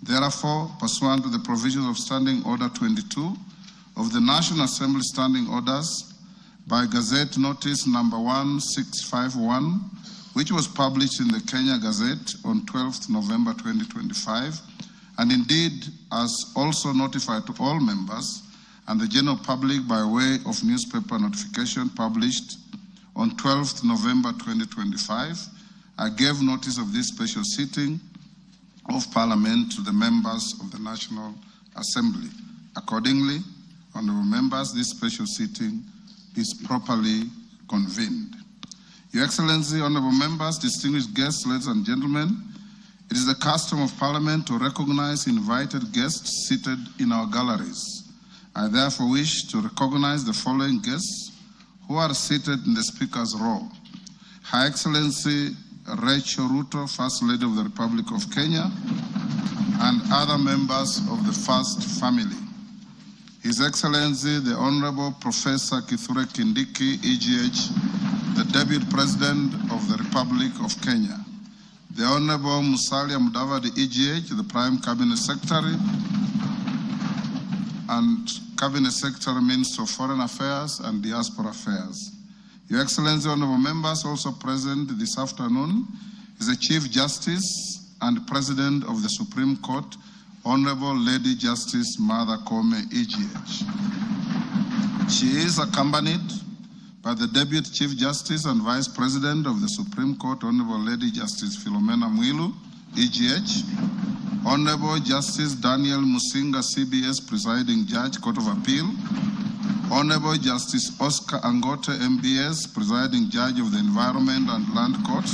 Therefore, pursuant to the provisions of Standing Order 22 of the National Assembly Standing Orders, by Gazette Notice number 1651, which was published in the Kenya Gazette on 12th November 2025, and indeed as also notified to all members and the general public by way of newspaper notification published on 12th November 2025, I gave notice of this special sitting of Parliament to the members of the National Assembly. Accordingly, honorable members, this special sitting is properly convened. Your Excellency, honorable members, distinguished guests, ladies and gentlemen, it is the custom of Parliament to recognize invited guests seated in our galleries. I therefore wish to recognize the following guests who are seated in the Speaker's row. Her Excellency Rachel Ruto, First Lady of the Republic of Kenya, and other members of the First Family. His Excellency, the Honorable Professor Kithure Kindiki, EGH, the Deputy President of the Republic of Kenya. The Honorable Musalia Mudavadi, EGH, the Prime Cabinet Secretary, and Cabinet Secretary, Minister of Foreign Affairs and Diaspora Affairs. Your Excellency, honorable members, also present this afternoon is the Chief Justice and President of the Supreme Court, Honorable Lady Justice Martha Koome, EGH. She is accompanied by the Deputy Chief Justice and Vice President of the Supreme Court, Honorable Lady Justice Philomena Mwilu, EGH. Honorable Justice Daniel Musinga, CBS Presiding Judge, Court of Appeal. Honorable Justice Oscar Angote, MBS, Presiding Judge of the Environment and Land Court.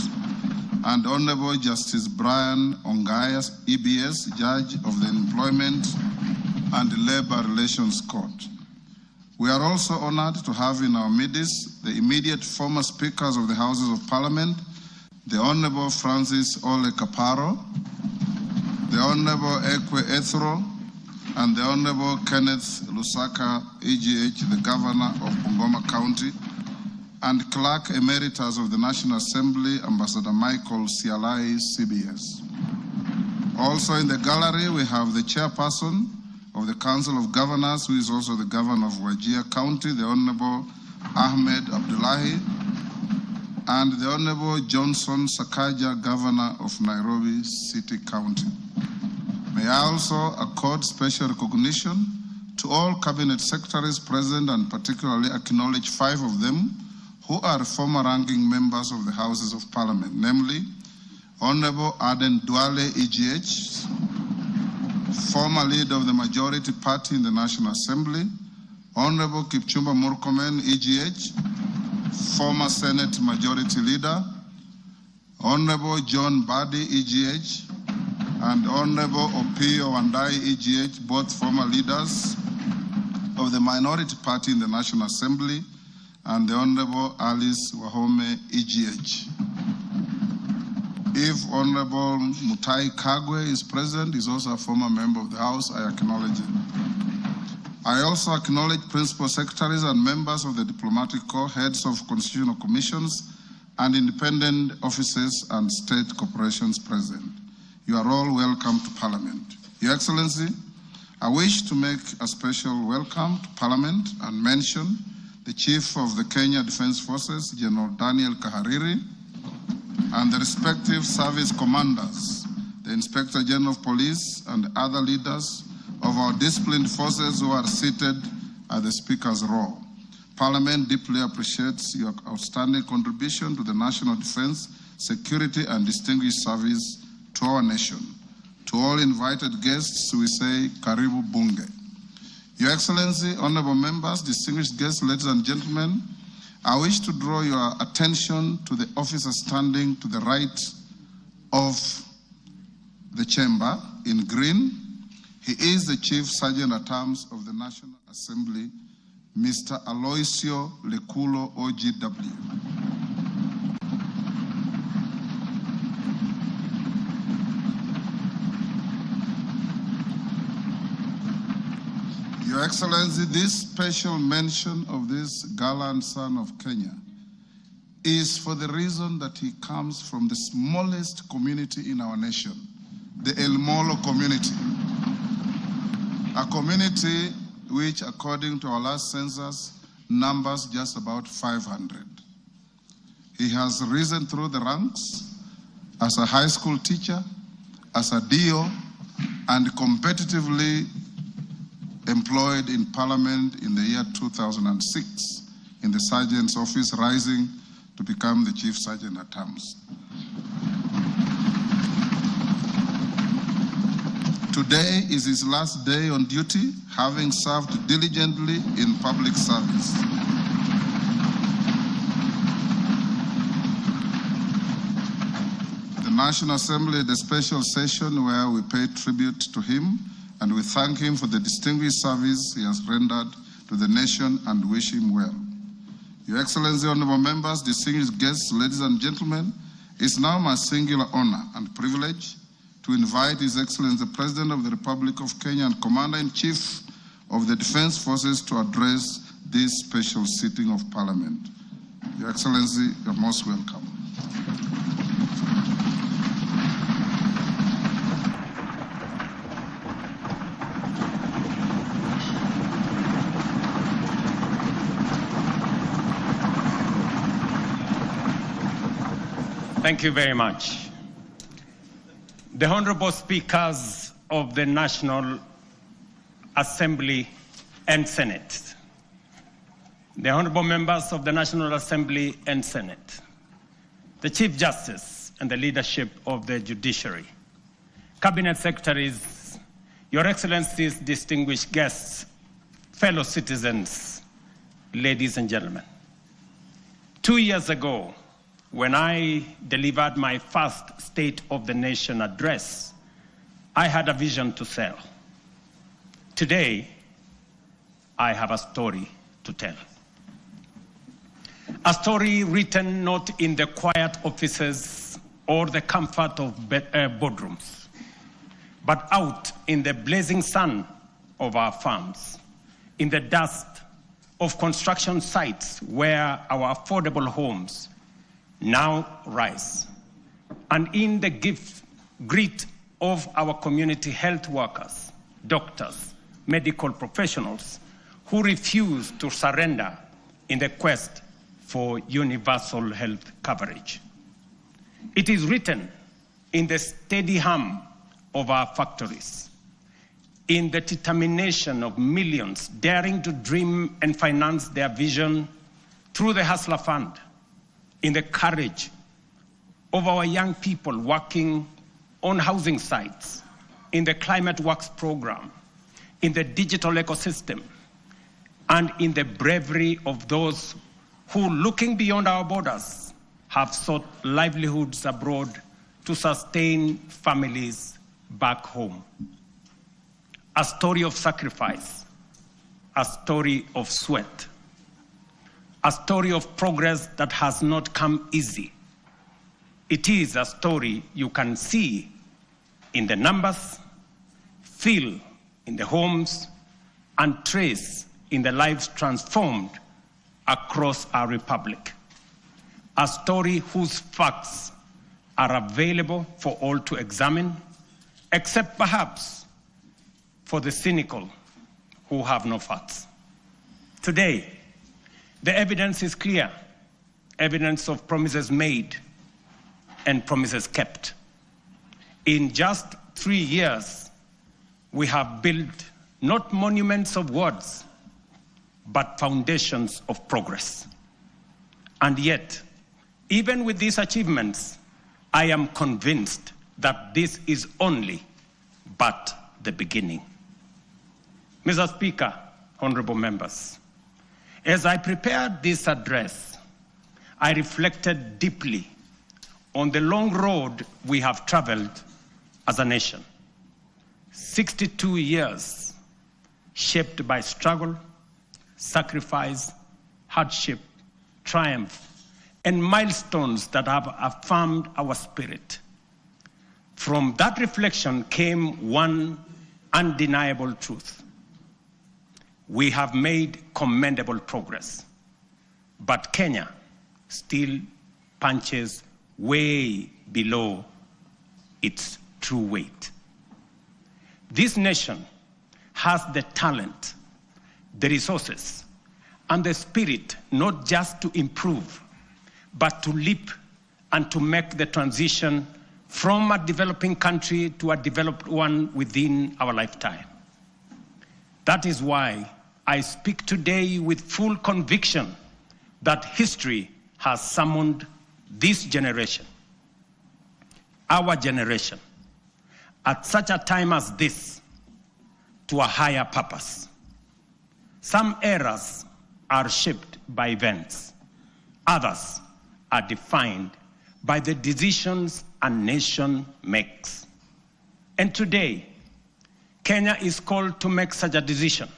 And Honorable Justice Brian Ongaya, EBS, Judge of the Employment and Labor Relations Court. We are also honored to have in our midst the immediate former Speakers of the Houses of Parliament, the Honorable Francis Ole Kaparo, the Honorable Ekwe Ethro, and the Honorable Kenneth Lusaka, EGH, the Governor of Bungoma County, and Clerk Emeritus of the National Assembly, Ambassador Michael Sialai, CBS. Also in the gallery, we have the Chairperson of the Council of Governors, who is also the Governor of Wajir County, the Honorable Ahmed Abdullahi, and the Honorable Johnson Sakaja, Governor of Nairobi City County. May I also accord special recognition to all Cabinet Secretaries present and particularly acknowledge 5 of them who are former ranking members of the Houses of Parliament, namely Honorable Aden Duale, EGH, former leader of the majority party in the National Assembly, Honorable Kipchumba Murkomen, EGH, former Senate Majority Leader, Honorable John Badi, EGH, and Honorable Opio Wandai, EGH, both former leaders of the minority party in the National Assembly, and the Honorable Alice Wahome, EGH. If Honorable Mutai Kagwe is present, he's also a former member of the House, I acknowledge him. I also acknowledge Principal Secretaries and members of the Diplomatic Corps, heads of constitutional commissions, and independent offices and state corporations present. You are all welcome to Parliament. Your Excellency, I wish to make a special welcome to Parliament and mention the Chief of the Kenya Defence Forces, General Daniel Kahariri, and the respective service commanders, the Inspector General of Police, and other leaders of our disciplined forces who are seated at the Speaker's row. Parliament deeply appreciates your outstanding contribution to the national defense, security, and distinguished service to our nation. To all invited guests, we say, Karibu Bunge. Your Excellency, honorable members, distinguished guests, ladies and gentlemen, I wish to draw your attention to the officer standing to the right of the chamber in green. He is the Chief Sergeant at Arms of the National Assembly, Mr. Aloisio Lekulo, OGW. Your Excellency, this special mention of this gallant son of Kenya is for the reason that he comes from the smallest community in our nation, the El Molo community, a community which, according to our last census, numbers just about 500. He has risen through the ranks as a high school teacher, as a DO, and competitively employed in Parliament in the year 2006 in the Sergeant's office, rising to become the Chief Sergeant at Arms. Today is his last day on duty, having served diligently in public service. The National Assembly had a special session where we paid tribute to him and we thank him for the distinguished service he has rendered to the nation and wish him well. Your Excellency, honorable members, distinguished guests, ladies and gentlemen, it's now my singular honor and privilege to invite His Excellency the President of the Republic of Kenya and Commander-in-Chief of the Defense Forces to address this special sitting of Parliament. Your Excellency, you're most welcome. Thank you very much. The Honorable Speakers of the National Assembly and Senate, the Honorable Members of the National Assembly and Senate, the Chief Justice and the leadership of the Judiciary, Cabinet Secretaries, Your Excellencies, distinguished guests, fellow citizens, ladies and gentlemen. 2 years ago, when I delivered my first State of the Nation address, I had a vision to sell. Today, I have a story to tell. A story written not in the quiet offices or the comfort of boardrooms, but out in the blazing sun of our farms, in the dust of construction sites where our affordable homes now rise, and in the grit of our community health workers, doctors, medical professionals who refuse to surrender in the quest for universal health coverage. It is written in the steady hum of our factories, in the determination of millions daring to dream and finance their vision through the Hustler Fund, in the courage of our young people working on housing sites, in the Climate Works program, in the digital ecosystem, and in the bravery of those who, looking beyond our borders, have sought livelihoods abroad to sustain families back home. A story of sacrifice, a story of sweat, a story of progress that has not come easy. It is a story you can see in the numbers, feel in the homes, and trace in the lives transformed across our republic. A story whose facts are available for all to examine, except perhaps for the cynical who have no facts. Today, the evidence is clear, evidence of promises made and promises kept. In just 3 years, we have built not monuments of words, but foundations of progress. And yet, even with these achievements, I am convinced that this is only but the beginning. Mr. Speaker, honorable members, as I prepared this address, I reflected deeply on the long road we have traveled as a nation. 62 years shaped by struggle, sacrifice, hardship, triumph, and milestones that have affirmed our spirit. From that reflection came one undeniable truth. We have made commendable progress, but Kenya still punches way below its true weight. This nation has the talent, the resources, and the spirit not just to improve, but to leap and to make the transition from a developing country to a developed one within our lifetime. That is why I speak today with full conviction that history has summoned this generation, our generation, at such a time as this, to a higher purpose. Some eras are shaped by events. Others are defined by the decisions a nation makes. And today, Kenya is called to make such a decision,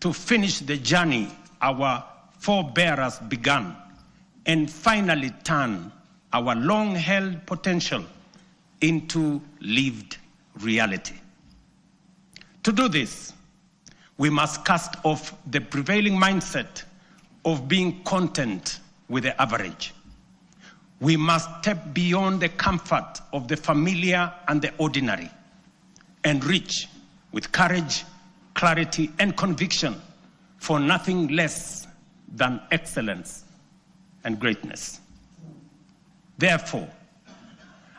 to finish the journey our forebears began, and finally turn our long-held potential into lived reality. To do this, we must cast off the prevailing mindset of being content with the average. We must step beyond the comfort of the familiar and the ordinary and reach with courage, clarity, and conviction for nothing less than excellence and greatness. Therefore,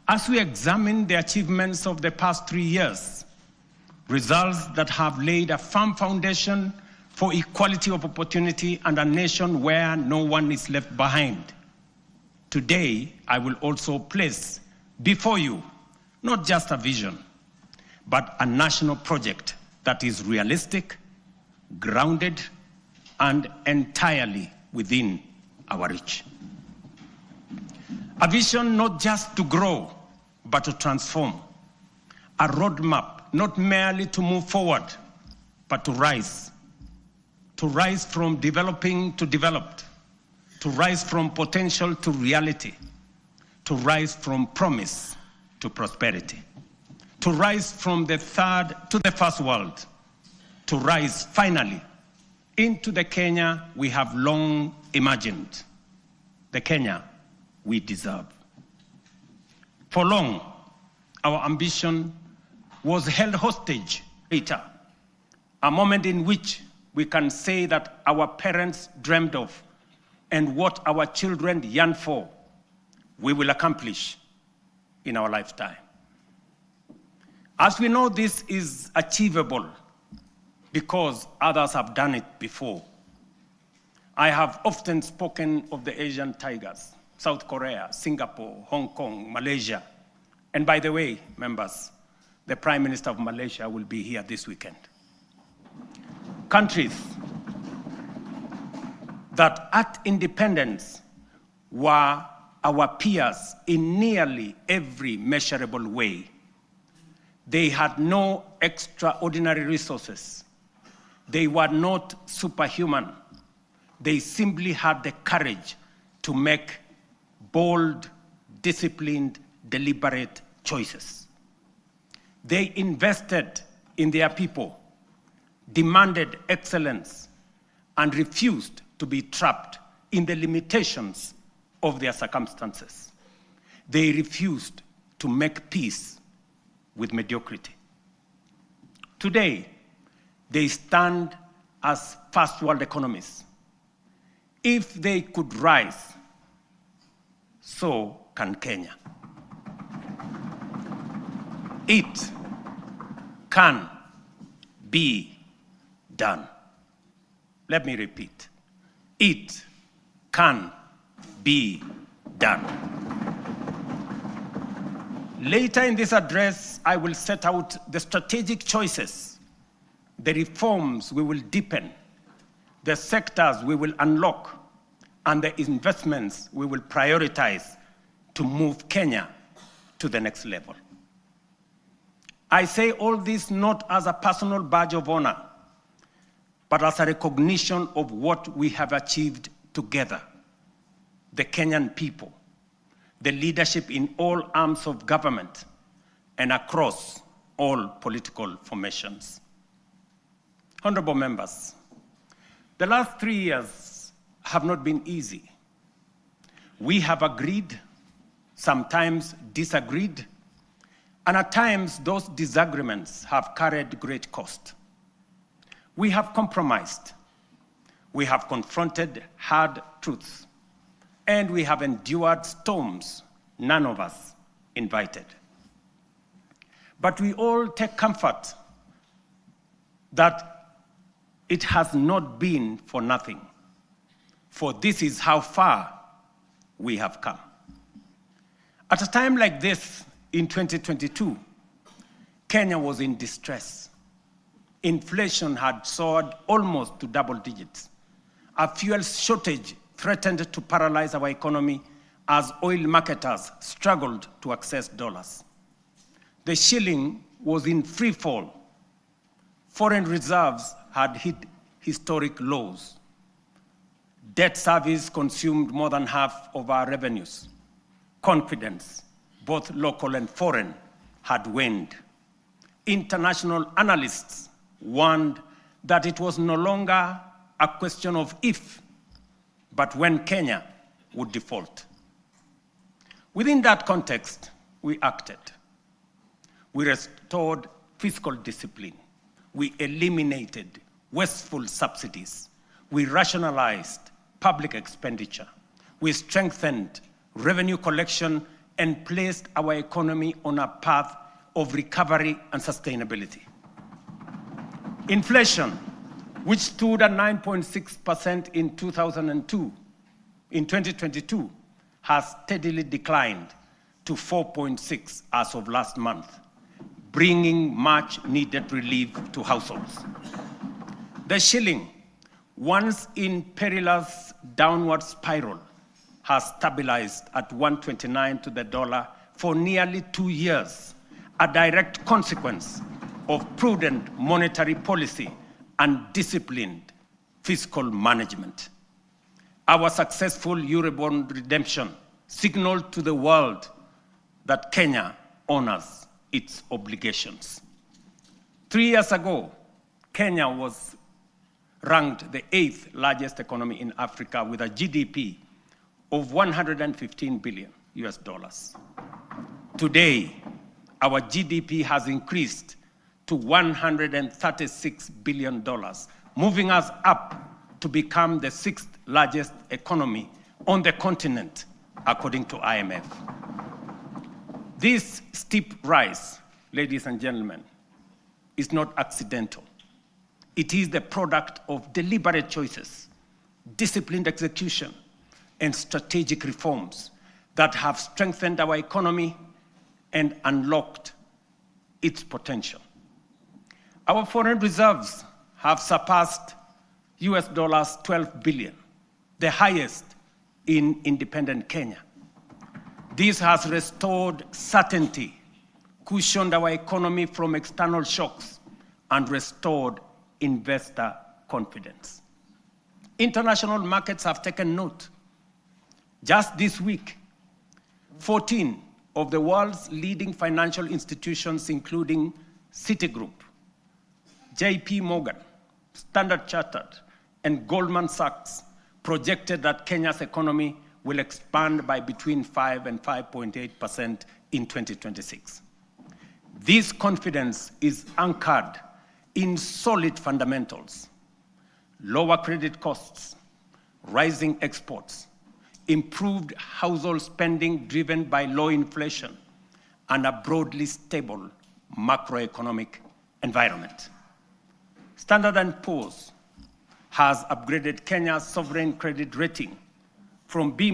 as we examine the achievements of the past 3 years, results that have laid a firm foundation for equality of opportunity and a nation where no one is left behind, today, I will also place before you not just a vision, but a national project that is realistic, grounded, and entirely within our reach. A vision not just to grow, but to transform. A roadmap not merely to move forward, but to rise. To rise from developing to developed. To rise from potential to reality, to rise from promise to prosperity, to rise from the third to the first world, to rise finally into the Kenya we have long imagined, the Kenya we deserve. For long, our ambition was held hostage later, a moment in which we can say that our parents dreamed of and what our children yearn for, we will accomplish in our lifetime. As we know, this is achievable because others have done it before. I have often spoken of the Asian tigers, South Korea, Singapore, Hong Kong, Malaysia. And by the way, members, the Prime Minister of Malaysia will be here this weekend. Countries that at independence were our peers in nearly every measurable way. They had no extraordinary resources. They were not superhuman. They simply had the courage to make bold, disciplined, deliberate choices. They invested in their people, demanded excellence, and refused to be trapped in the limitations of their circumstances. They refused to make peace with mediocrity. Today, they stand as first world economies. If they could rise, so can Kenya. It can be done. Let me repeat. It can be done. Later in this address, I will set out the strategic choices, the reforms we will deepen, the sectors we will unlock, and the investments we will prioritize to move Kenya to the next level. I say all this not as a personal badge of honor, but as a recognition of what we have achieved together, the Kenyan people, the leadership in all arms of government, and across all political formations. Honorable members, the last 3 years have not been easy. We have agreed, sometimes disagreed, And at times, those disagreements have carried great cost. We have compromised. We have confronted hard truths. And we have endured storms none of us invited. But we all take comfort that it has not been for nothing, for this is how far we have come. At a time like this, in 2022, Kenya was in distress. Inflation had soared almost to double digits. A fuel shortage threatened to paralyze our economy as oil marketers struggled to access dollars. The shilling was in free fall. Foreign reserves had hit historic lows. Debt service consumed more than half of our revenues. Confidence, both local and foreign, had waned. International analysts warned that it was no longer a question of if, but when Kenya would default. Within that context, we acted. We restored fiscal discipline. We eliminated wasteful subsidies. We rationalized public expenditure. We strengthened revenue collection and placed our economy on a path of recovery and sustainability. Inflation, which stood at 9.6% in 2022, has steadily declined to 4.6% as of last month, bringing much needed relief to households. The shilling, once in perilous downward spiral, has stabilized at 129 to the dollar for nearly 2 years, a direct consequence of prudent monetary policy and disciplined fiscal management. Our successful Eurobond redemption signaled to the world that Kenya honors its obligations. 3 years ago, Kenya was ranked the 8th largest economy in Africa with a GDP of $115 billion US. Today, our GDP has increased to $136 billion, moving us up to become the 6th largest economy on the continent, according to IMF. This steep rise, ladies and gentlemen, is not accidental. It is the product of deliberate choices, disciplined execution, and strategic reforms that have strengthened our economy and unlocked its potential. Our foreign reserves have surpassed US dollars 12 billion, the highest in independent Kenya. This has restored certainty, cushioned our economy from external shocks, and restored investor confidence. International markets have taken note. Just this week, 14 of the world's leading financial institutions, including Citigroup, JP Morgan, Standard Chartered, and Goldman Sachs, projected that Kenya's economy will expand by between 5 and 5.8% in 2026. This confidence is anchored in solid fundamentals: lower credit costs, rising exports, improved household spending driven by low inflation, and a broadly stable macroeconomic environment. Standard & Poor's has upgraded Kenya's sovereign credit rating from B-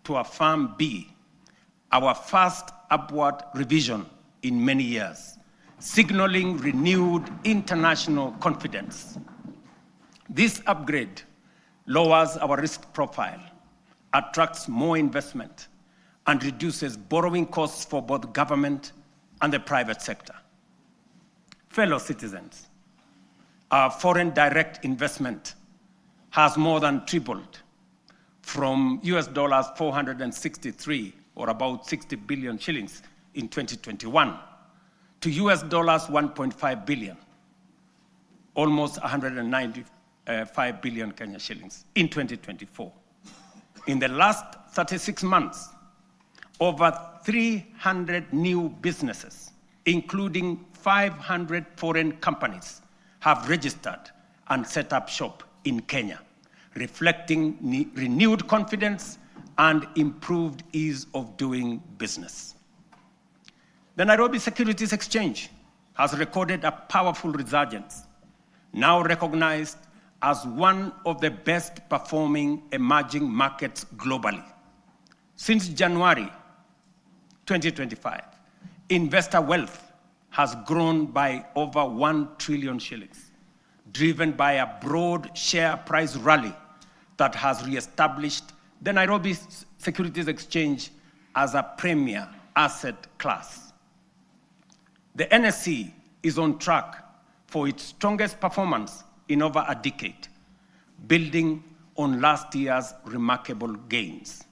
to a firm B, our first upward revision in many years, signaling renewed international confidence. This upgrade lowers our risk profile, attracts more investment, and reduces borrowing costs for both government and the private sector. Fellow citizens, our foreign direct investment has more than tripled from US dollars 463, or about 60 billion shillings in 2021, to US dollars 1.5 billion, almost 195 billion Kenya shillings in 2024. In the last 36 months, over 300 new businesses, including 500 foreign companies, have registered and set up shop in Kenya, reflecting renewed confidence and improved ease of doing business. The Nairobi Securities Exchange has recorded a powerful resurgence, now recognized as one of the best performing emerging markets globally. Since January 2025, investor wealth has grown by over 1 trillion shillings, driven by a broad share price rally that has reestablished the Nairobi Securities Exchange as a premier asset class. The NSE is on track for its strongest performance in over a decade, building on last year's remarkable gains.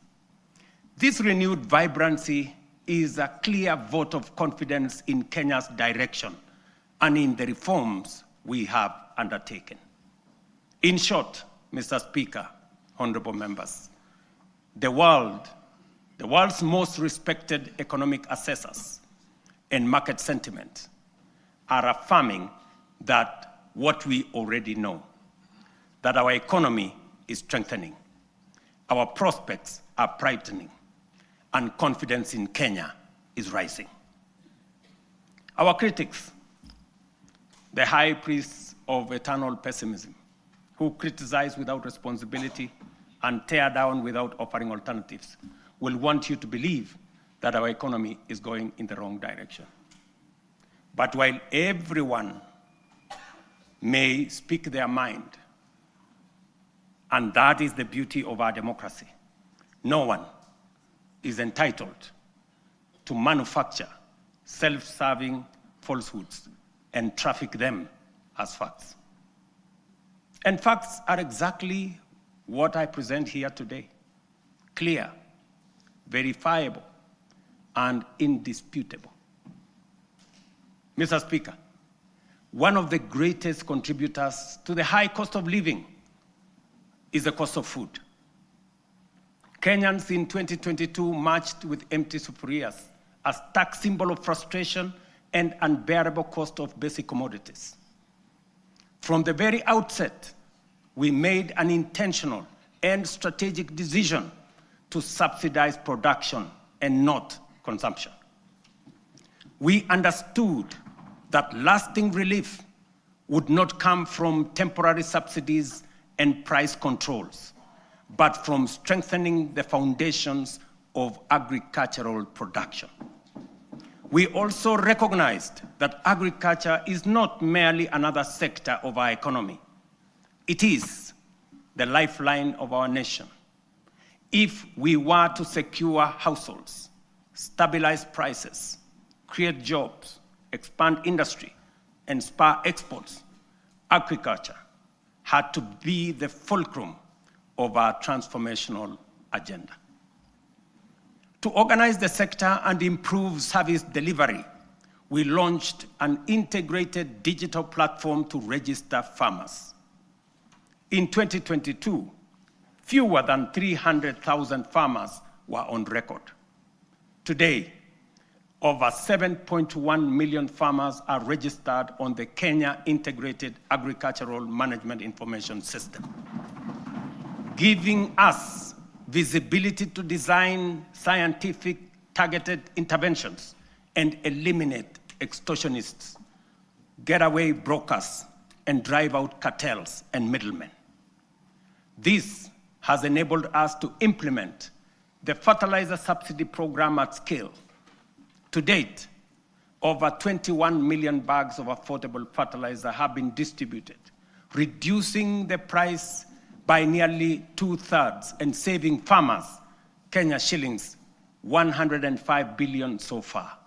This renewed vibrancy is a clear vote of confidence in Kenya's direction and in the reforms we have undertaken. In short, Mr. Speaker, honorable members, the world's most respected economic assessors and market sentiment are affirming that what we already know, that our economy is strengthening, our prospects are brightening, and confidence in Kenya is rising. Our critics, the high priests of eternal pessimism, who criticize without responsibility and tear down without offering alternatives, will want you to believe that our economy is going in the wrong direction. But while everyone may speak their mind, and that is the beauty of our democracy, no one is entitled to manufacture self-serving falsehoods and traffic them as facts. And facts are exactly what I present here today: clear, verifiable, and indisputable. Mr. Speaker, one of the greatest contributors to the high cost of living is the cost of food. Kenyans in 2022 marched with empty sufurias, a stark symbol of frustration and unbearable cost of basic commodities. From the very outset, we made an intentional and strategic decision to subsidize production and not consumption. We understood that lasting relief would not come from temporary subsidies and price controls, but from strengthening the foundations of agricultural production. We also recognized that agriculture is not merely another sector of our economy. It is the lifeline of our nation. If we were to secure households, stabilize prices, create jobs, expand industry, and spur exports, agriculture had to be the fulcrum of our transformational agenda. To organize the sector and improve service delivery, we launched an integrated digital platform to register farmers. In 2022, fewer than 300,000 farmers were on record. Today, over 7.1 million farmers are registered on the Kenya Integrated Agricultural Management Information System, giving us visibility to design scientific targeted interventions and eliminate extortionists, getaway brokers, and drive out cartels and middlemen. This has enabled us to implement the fertilizer subsidy program at scale. To date, over 21 million bags of affordable fertilizer have been distributed, reducing the price by nearly 2/3 and saving farmers Kenya shillings 105 billion so far.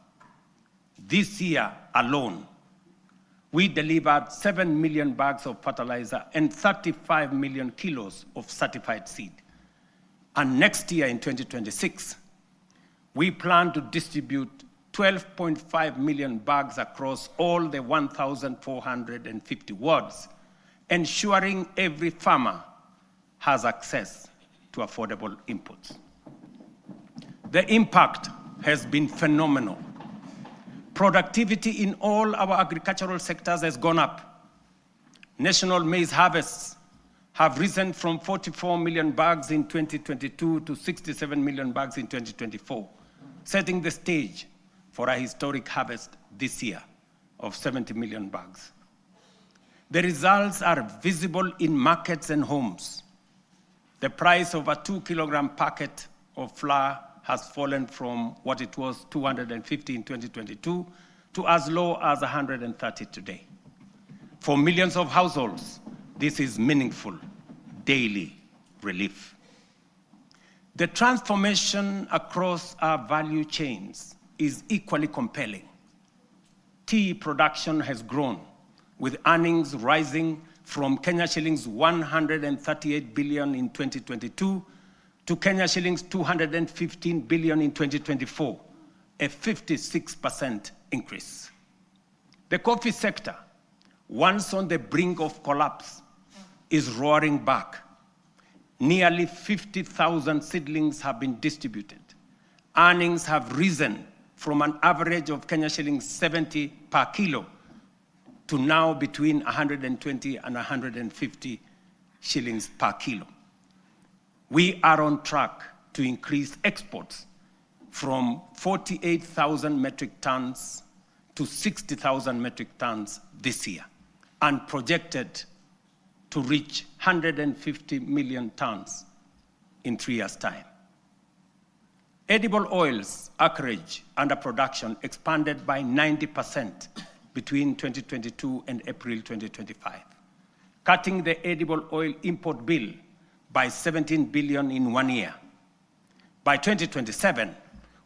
This year alone, we delivered 7 million bags of fertilizer and 35 million kilos of certified seed. And next year in 2026, we plan to distribute 12.5 million bags across all the 1,450 wards, ensuring every farmer has access to affordable inputs. The impact has been phenomenal. Productivity in all our agricultural sectors has gone up. National maize harvests have risen from 44 million bags in 2022 to 67 million bags in 2024, setting the stage for a historic harvest this year of 70 million bags. The results are visible in markets and homes. The price of a 2-kilogram packet of flour has fallen from what it was 250 in 2022 to as low as 130 today. For millions of households, this is meaningful daily relief. The transformation across our value chains is equally compelling. Tea production has grown, with earnings rising from Kenya shillings 138 billion in 2022 to Kenya shillings 215 billion in 2024, a 56% increase. The coffee sector, once on the brink of collapse, is roaring back. Nearly 50,000 seedlings have been distributed. Earnings have risen from an average of Kenya shillings 70 per kilo to now between 120 and 150 shillings per kilo. We are on track to increase exports from 48,000 metric tons to 60,000 metric tons this year, and projected to reach 150 million tons in 3 years' time. Edible oils acreage under production expanded by 90% between 2022 and April 2025, cutting the edible oil import bill by 17 billion in 1 year. By 2027,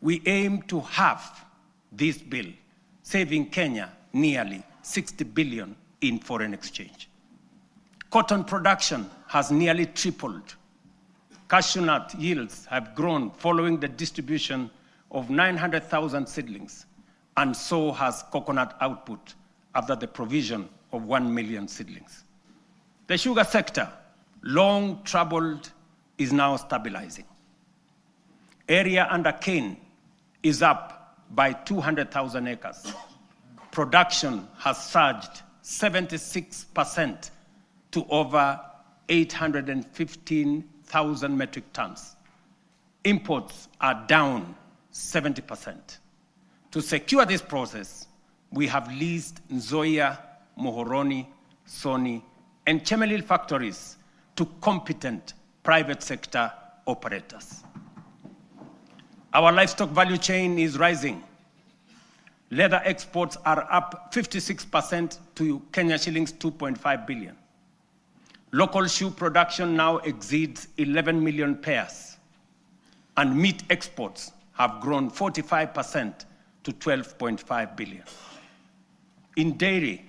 we aim to halve this bill, saving Kenya nearly 60 billion in foreign exchange. Cotton production has nearly tripled. Cashew nut yields have grown following the distribution of 900,000 seedlings, and so has coconut output after the provision of 1 million seedlings. The sugar sector, long troubled, is now stabilizing. Area under cane is up by 200,000 acres. Production has surged 76% to over 815,000 metric tons. Imports are down 70%. To secure this process, we have leased Nzoia, Muhoroni, Soni, and Chemelil factories to competent private sector operators. Our livestock value chain is rising. Leather exports are up 56% to Kenya shillings 2.5 billion. Local shoe production now exceeds 11 million pairs, and meat exports have grown 45% to 12.5 billion. In dairy,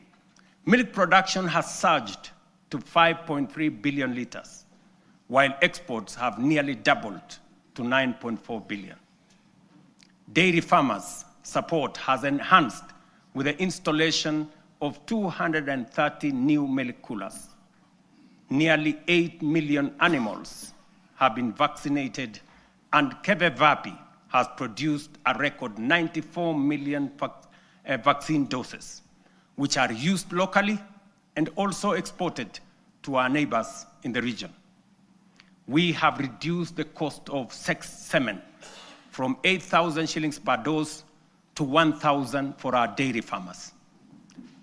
milk production has surged to 5.3 billion liters, while exports have nearly doubled to 9.4 billion. Dairy farmers' support has enhanced with the installation of 230 new milk coolers. Nearly 8 million animals have been vaccinated, and Kevevapi has produced a record 94 million vaccine doses, which are used locally and also exported to our neighbors in the region. We have reduced the cost of semen from 8,000 shillings per dose to 1,000 for our dairy farmers.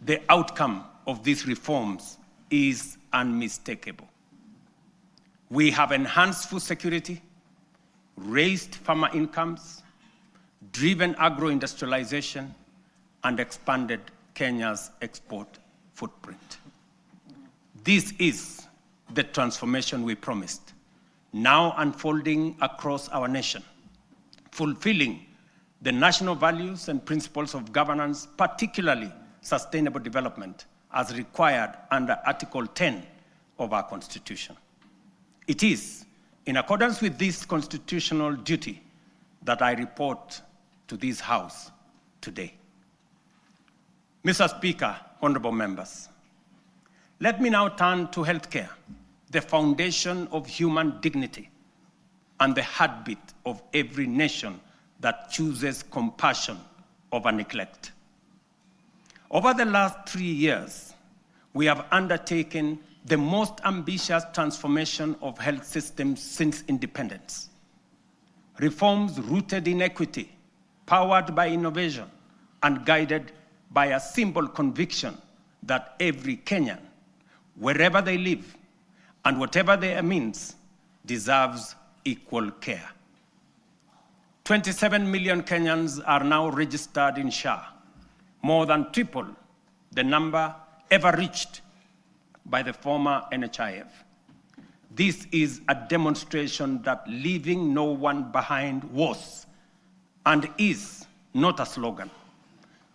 The outcome of these reforms is unmistakable. We have enhanced food security, raised farmer incomes, driven agro-industrialization, and expanded Kenya's export footprint. This is the transformation we promised, now unfolding across our nation, fulfilling the national values and principles of governance, particularly sustainable development, as required under Article 10 of our Constitution. It is in accordance with this constitutional duty that I report to this House today. Mr. Speaker, honorable members, let me now turn to healthcare, the foundation of human dignity and the heartbeat of every nation that chooses compassion over neglect. Over the last 3 years, we have undertaken the most ambitious transformation of health systems since independence. Reforms rooted in equity, powered by innovation, and guided by a simple conviction that every Kenyan, wherever they live and whatever their means, deserves equal care. 27 million Kenyans are now registered in SHA, more than triple the number ever reached by the former NHIF. This is a demonstration that leaving no one behind was and is not a slogan.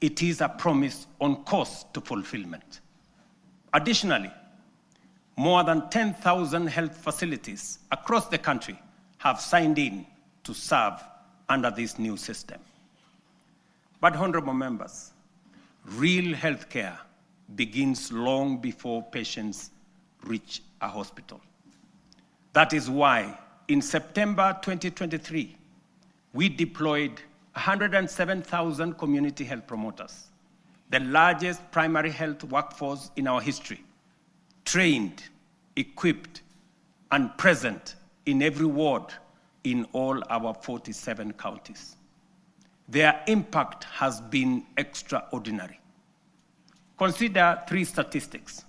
It is a promise on course to fulfillment. Additionally, more than 10,000 health facilities across the country have signed in to serve under this new system. But honorable members, real health care begins long before patients reach a hospital. That is why in September 2023, we deployed 107,000 community health promoters, the largest primary health workforce in our history, trained, equipped, and present in every ward in all our 47 counties. Their impact has been extraordinary. Consider 3 statistics.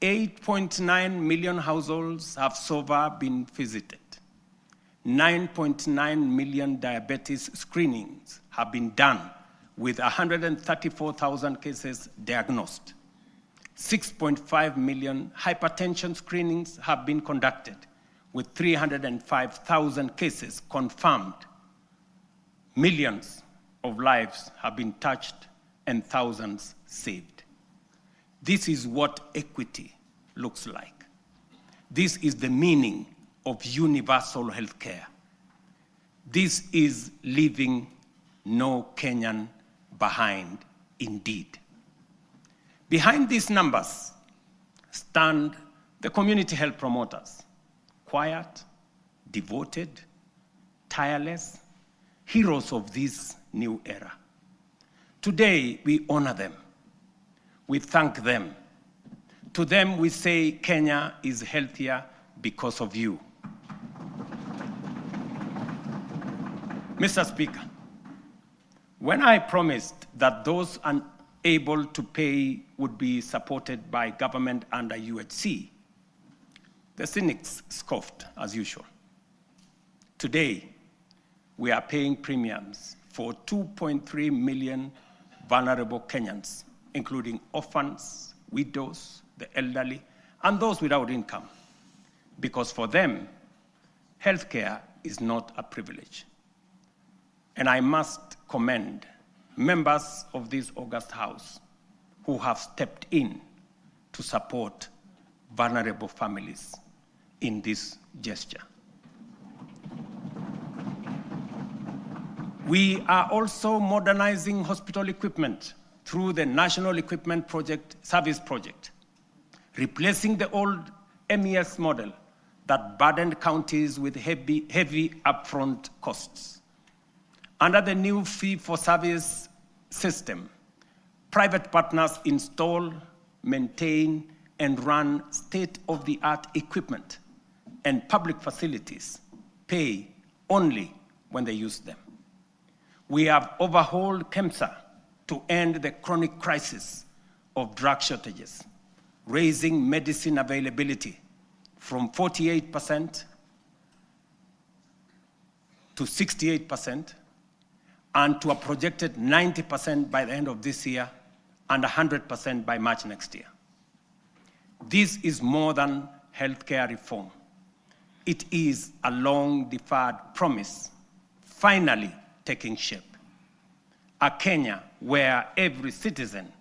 8.9 million households have so far been visited. 9.9 million diabetes screenings have been done with 134,000 cases diagnosed. 6.5 million hypertension screenings have been conducted with 305,000 cases confirmed. Millions of lives have been touched and thousands saved. This is what equity looks like. This is the meaning of universal health care. This is leaving no Kenyan behind indeed. Behind these numbers stand the community health promoters, quiet, devoted, tireless, heroes of this new era. Today, we honor them. We thank them. To them, we say Kenya is healthier because of you. Mr. Speaker, when I promised that those unable to pay would be supported by government under UHC, the cynics scoffed as usual. Today, we are paying premiums for 2.3 million vulnerable Kenyans, including orphans, widows, the elderly, and those without income, because for them, healthcare is not a privilege. And I must commend members of this august House who have stepped in to support vulnerable families in this gesture. We are also modernizing hospital equipment through the National Equipment Service Project, replacing the old MES model that burdened counties with heavy upfront costs. Under the new fee-for-service system, private partners install, maintain, and run state-of-the-art equipment, and public facilities pay only when they use them. We have overhauled KEMSA to end the chronic crisis of drug shortages, raising medicine availability from 48% to 68%, and to a projected 90% by the end of this year and 100% by March next year. This is more than healthcare reform. It is a long-deferred promise finally taking shape. A Kenya where every citizen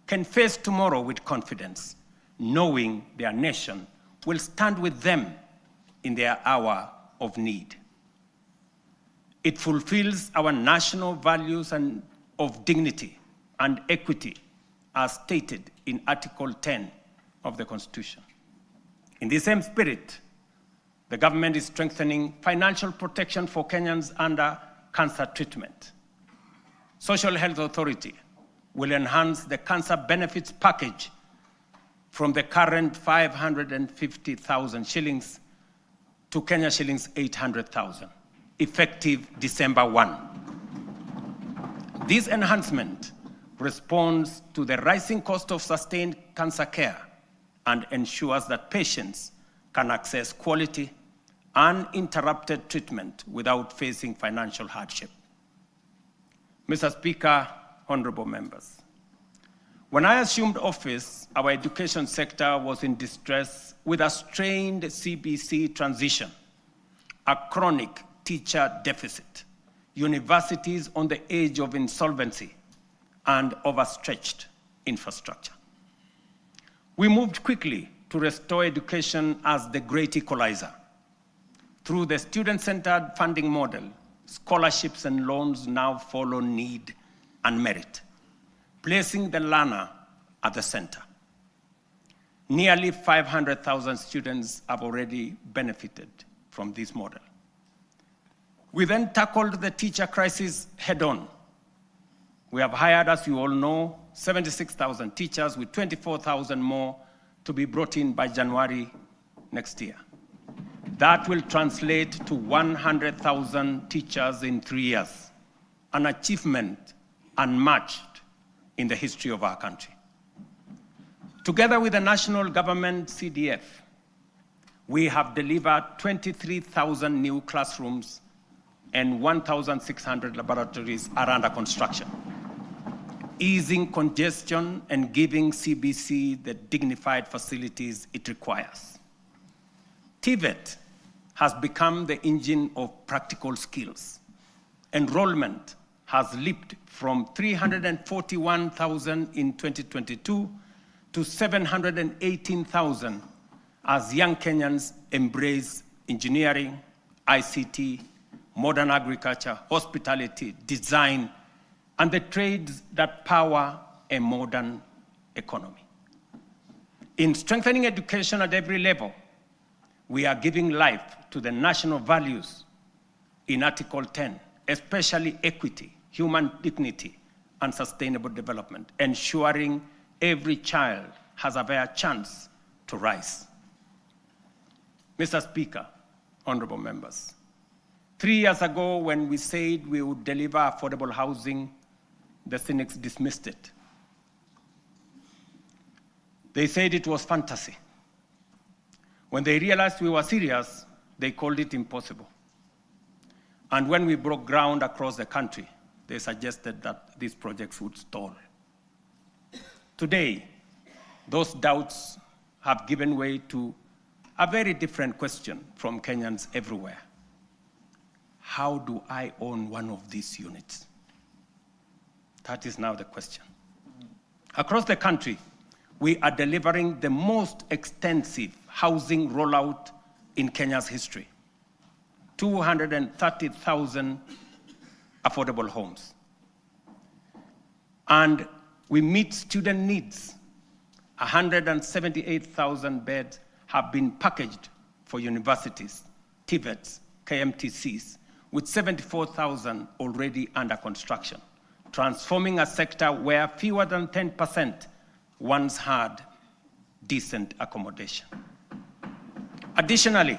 can face tomorrow with confidence, knowing their nation will stand with them in their hour of need. It fulfills our national values of dignity and equity as stated in Article 10 of the Constitution. In the same spirit, the government is strengthening financial protection for Kenyans under cancer treatment. Social Health Authority will enhance the cancer benefits package from the current 550,000 shillings to Kenya shillings 800,000, effective December 1. This enhancement responds to the rising cost of sustained cancer care and ensures that patients can access quality, uninterrupted treatment without facing financial hardship. Mr. Speaker, honorable members, when I assumed office, our education sector was in distress with a strained CBC transition, a chronic teacher deficit, universities on the edge of insolvency, and overstretched infrastructure. We moved quickly to restore education as the great equalizer. Through the student-centered funding model, scholarships and loans now follow need and merit, placing the learner at the center. Nearly 500,000 students have already benefited from this model. We then tackled the teacher crisis head-on. We have hired, as you all know, 76,000 teachers, with 24,000 more to be brought in by January next year. That will translate to 100,000 teachers in 3 years, an achievement unmatched in the history of our country. Together with the national government CDF, we have delivered 23,000 new classrooms and 1,600 laboratories are under construction, easing congestion and giving CBC the dignified facilities it requires. TVET has become the engine of practical skills. Enrollment has leaped from 341,000 in 2022 to 718,000 as young Kenyans embrace engineering, ICT, modern agriculture, hospitality, design, and the trades that power a modern economy. In strengthening education at every level, we are giving life to the national values in Article 10, especially equity, human dignity, and sustainable development, ensuring every child has a fair chance to rise. Mr. Speaker, honorable members, 3 years ago when we said we would deliver affordable housing, the cynics dismissed it. They said it was fantasy. When they realized we were serious, they called it impossible. And when we broke ground across the country, they suggested that these projects would stall. Today, those doubts have given way to a very different question from Kenyans everywhere. How do I own one of these units? That is now the question. Across the country, we are delivering the most extensive housing rollout in Kenya's history. 230,000 affordable homes. And we meet student needs. 178,000 beds have been packaged for universities, TVETs, KMTCs, with 74,000 already under construction, transforming a sector where fewer than 10% once had decent accommodation. Additionally,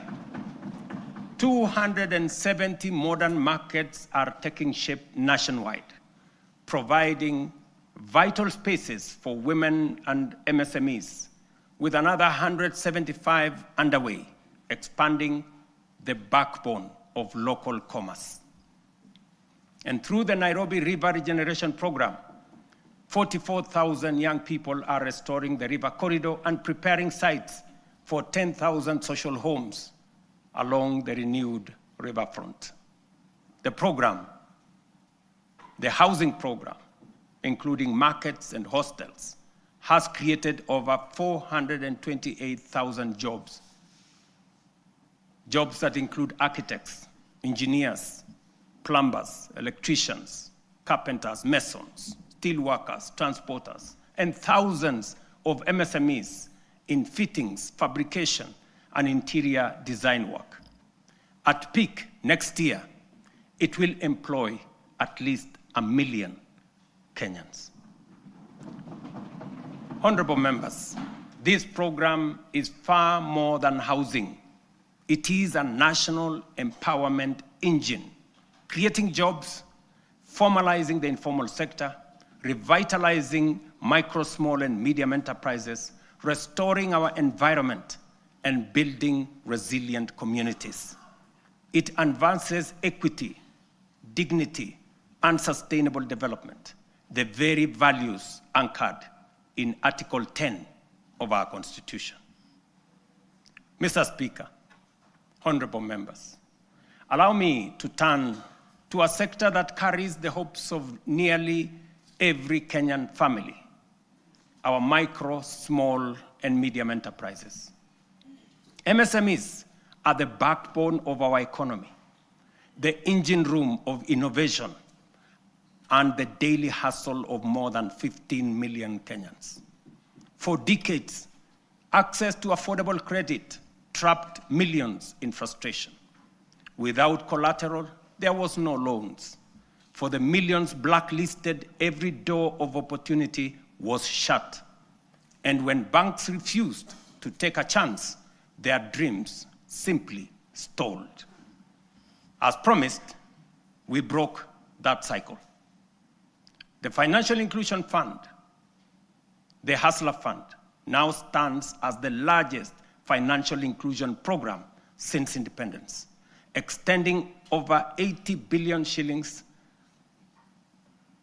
270 modern markets are taking shape nationwide, providing vital spaces for women and MSMEs, with another 175 underway, expanding the backbone of local commerce. And through the Nairobi River Regeneration Program, 44,000 young people are restoring the river corridor and preparing sites for 10,000 social homes along the renewed riverfront. The program, the housing program, including markets and hostels, has created over 428,000 jobs. Jobs that include architects, engineers, plumbers, electricians, carpenters, masons, steel workers, transporters, and thousands of MSMEs in fittings, fabrication, and interior design work. At peak next year, it will employ at least 1 million Kenyans. Honorable members, this program is far more than housing. It is a national empowerment engine, creating jobs, formalizing the informal sector, revitalizing micro, small, and medium enterprises, restoring our environment, and building resilient communities. It advances equity, dignity, and sustainable development, the very values anchored in Article 10 of our Constitution. Mr. Speaker, honorable members, allow me to turn to a sector that carries the hopes of nearly every Kenyan family, our micro, small, and medium enterprises. MSMEs are the backbone of our economy, the engine room of innovation, and the daily hustle of more than 15 million Kenyans. For decades, access to affordable credit trapped millions in frustration. Without collateral, there was no loans. For the millions blacklisted, every door of opportunity was shut. And when banks refused to take a chance, their dreams simply stalled. As promised, we broke that cycle. The Financial Inclusion Fund, the Hustler Fund, now stands as the largest financial inclusion program since independence, extending over 80 billion shillings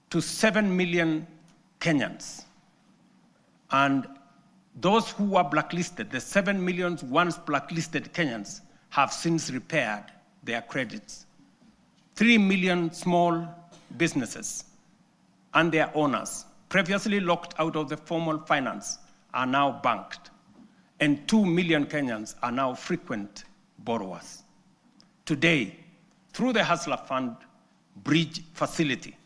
to 7 million Kenyans. And those who were blacklisted, the 7 million once blacklisted Kenyans, have since repaired their credits. 3 million small businesses and their owners, previously locked out of the formal finance, are now banked. And 2 million Kenyans are now frequent borrowers. Today, through the Hustler Fund Bridge Facility,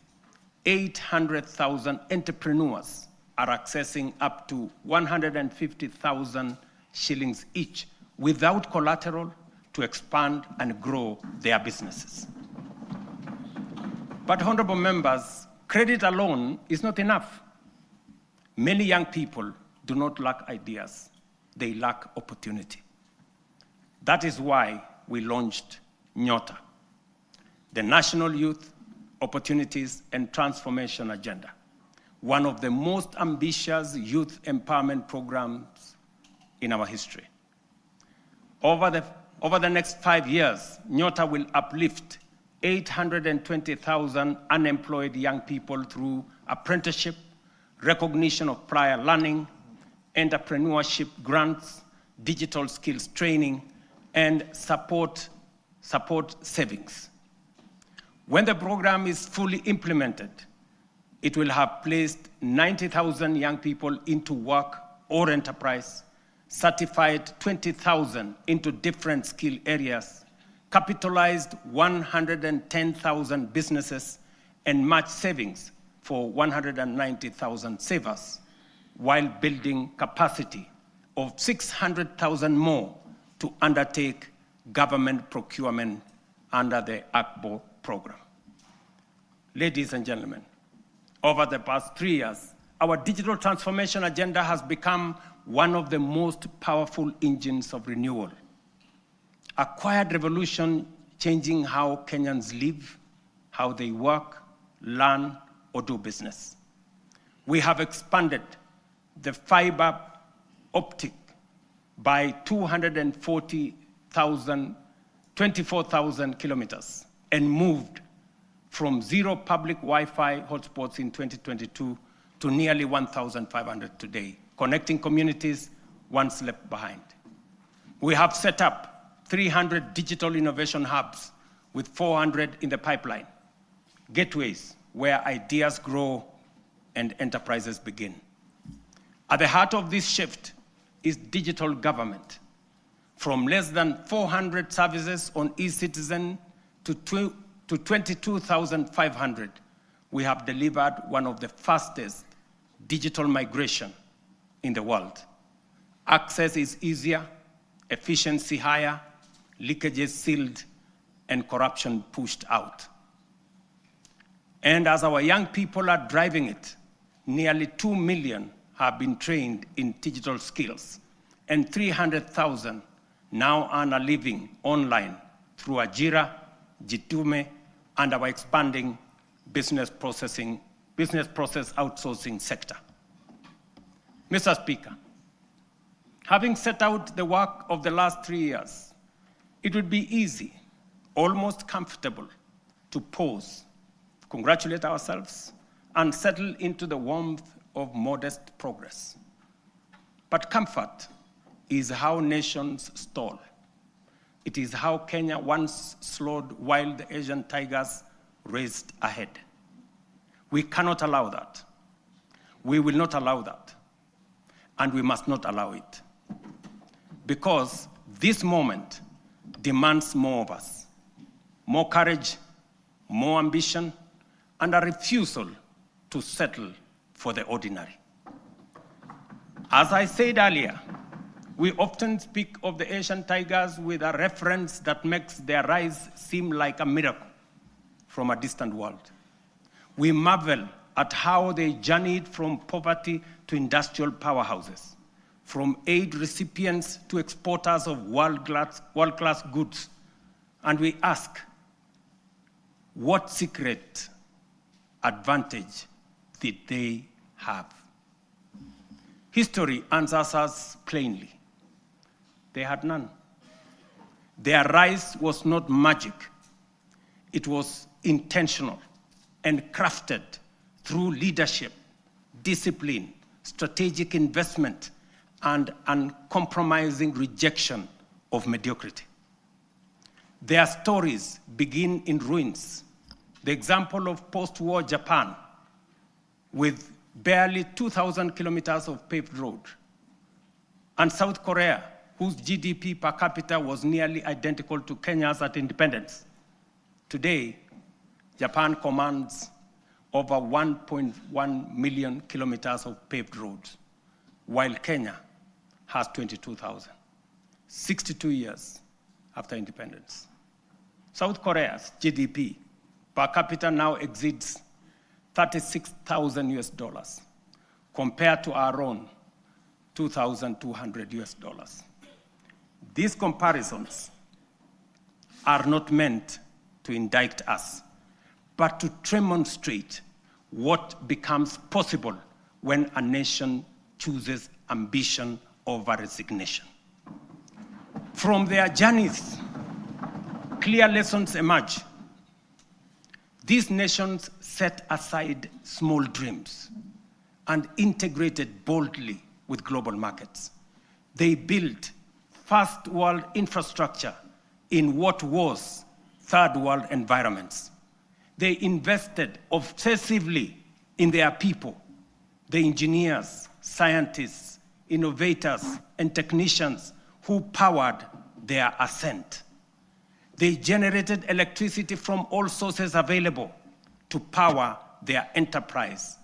800,000 entrepreneurs are accessing up to 150,000 shillings each without collateral to expand and grow their businesses. But honorable members, credit alone is not enough. Many young people do not lack ideas, they lack opportunity. That is why we launched Nyota, the National Youth Opportunities and Transformation Agenda, one of the most ambitious youth empowerment programs in our history. Over the next 5 years, Nyota will uplift 820,000 unemployed young people through apprenticeship, recognition of prior learning, entrepreneurship grants, digital skills training, and support savings. When the program is fully implemented, it will have placed 90,000 young people into work or enterprise, certified 20,000 into different skill areas, capitalized 110,000 businesses, and matched savings for 190,000 savers, while building capacity of 600,000 more to undertake government procurement under the ACBO program. Ladies and gentlemen, over the past 3 years, our digital transformation agenda has become one of the most powerful engines of renewal. A quiet revolution changing how Kenyans live, how they work, learn, or do business. We have expanded the fiber optic by 24,000 kilometers and moved from 0 public Wi-Fi hotspots in 2022 to nearly 1,500 today, connecting communities once left behind. We have set up 300 digital innovation hubs with 400 in the pipeline, gateways where ideas grow and enterprises begin. At the heart of this shift is digital government. From less than 400 services on eCitizen to 22,500, we have delivered one of the fastest digital migration in the world. Access is easier, efficiency higher, leakages sealed, and corruption pushed out. And as our young people are driving it, nearly 2 million have been trained in digital skills, and 300,000 now earn a living online through Ajira, Jitume, and our expanding business process outsourcing sector. Mr. Speaker, having set out the work of the last 3 years, it would be easy, almost comfortable, to pause, congratulate ourselves, and settle into the warmth of modest progress. But comfort is how nations stall. It is how Kenya once slowed while the Asian tigers raced ahead. We cannot allow that. We will not allow that. And we must not allow it. Because this moment demands more of us. More courage, more ambition, and a refusal to settle for the ordinary. As I said earlier, we often speak of the Asian tigers with a reference that makes their rise seem like a miracle from a distant world. We marvel at how they journeyed from poverty to industrial powerhouses, from aid recipients to exporters of world-class goods. And we ask, what secret advantage did they have? History answers us plainly. They had none. Their rise was not magic. It was intentional and crafted through leadership, discipline, strategic investment, and uncompromising rejection of mediocrity. Their stories begin in ruins. The example of post-war Japan, with barely 2,000 kilometers of paved road, and South Korea, whose GDP per capita was nearly identical to Kenya's at independence. Today, Japan commands over 1.1 million kilometers of paved roads, while Kenya has 22,000, 62 years after independence. South Korea's GDP per capita now exceeds $36,000 compared to our own $2,200. These comparisons are not meant to indict us, but to demonstrate what becomes possible when a nation chooses ambition over resignation. From their journeys, clear lessons emerge. These nations set aside small dreams and integrated boldly with global markets. They built first world infrastructure in what was third world environments. They invested obsessively in their people, the engineers, scientists, innovators, and technicians who powered their ascent. They generated electricity from all sources available to power their enterprise,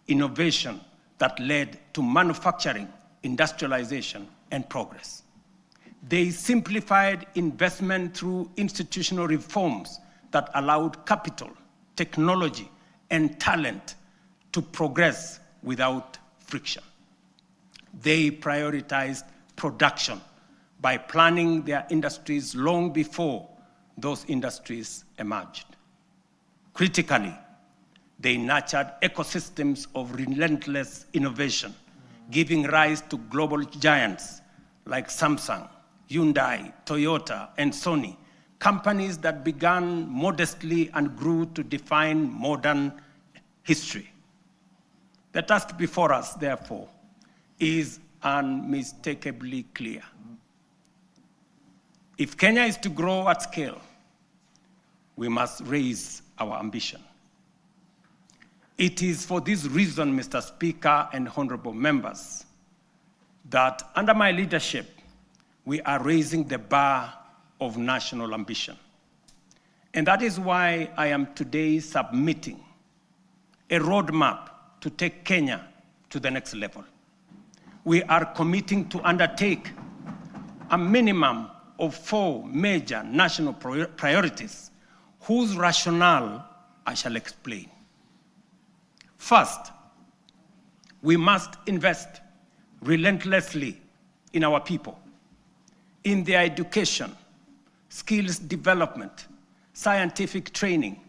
innovation that led to manufacturing, industrialization, and progress. They simplified investment through institutional reforms that allowed capital, technology, and talent to progress without friction. They prioritized production by planning their industries long before those industries emerged. Critically, they nurtured ecosystems of relentless innovation, giving rise to global giants like Samsung, Hyundai, Toyota, and Sony, companies that began modestly and grew to define modern history. The task before us, therefore, is unmistakably clear. If Kenya is to grow at scale, we must raise our ambition. It is for this reason, Mr. Speaker and honorable members, that under my leadership, we are raising the bar of national ambition. And that is why I am today submitting a roadmap to take Kenya to the next level. We are committing to undertake a minimum of 4 major national priorities whose rationale I shall explain. First, we must invest relentlessly in our people, in their education, skills development, scientific training,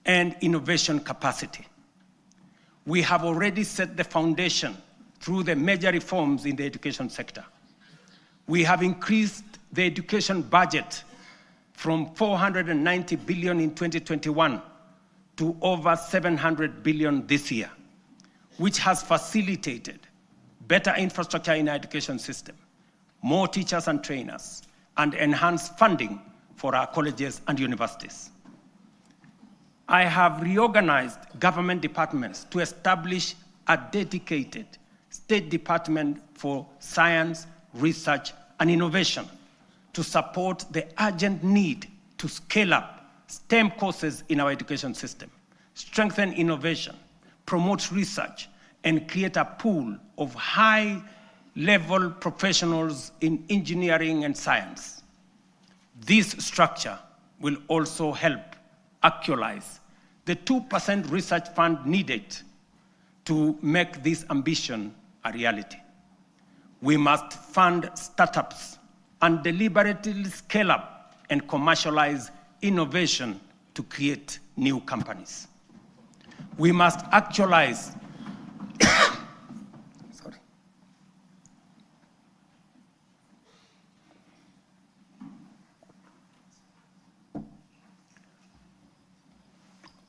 and innovation capacity. We have already set the foundation through the major reforms in the education sector. We have increased the education budget from 490 billion in 2021 to over 700 billion this year, which has facilitated better infrastructure in our education system, more teachers and trainers, and enhanced funding for our colleges and universities. I have reorganized government departments to establish a dedicated State Department for Science, Research, and Innovation to support the urgent need to scale up STEM courses in our education system, strengthen innovation, promote research, and create a pool of high-level professionals in engineering and science. This structure will also help actualize the 2% research fund needed to make this ambition a reality. We must fund startups and deliberately scale up and commercialize innovation to create new companies. We must actualize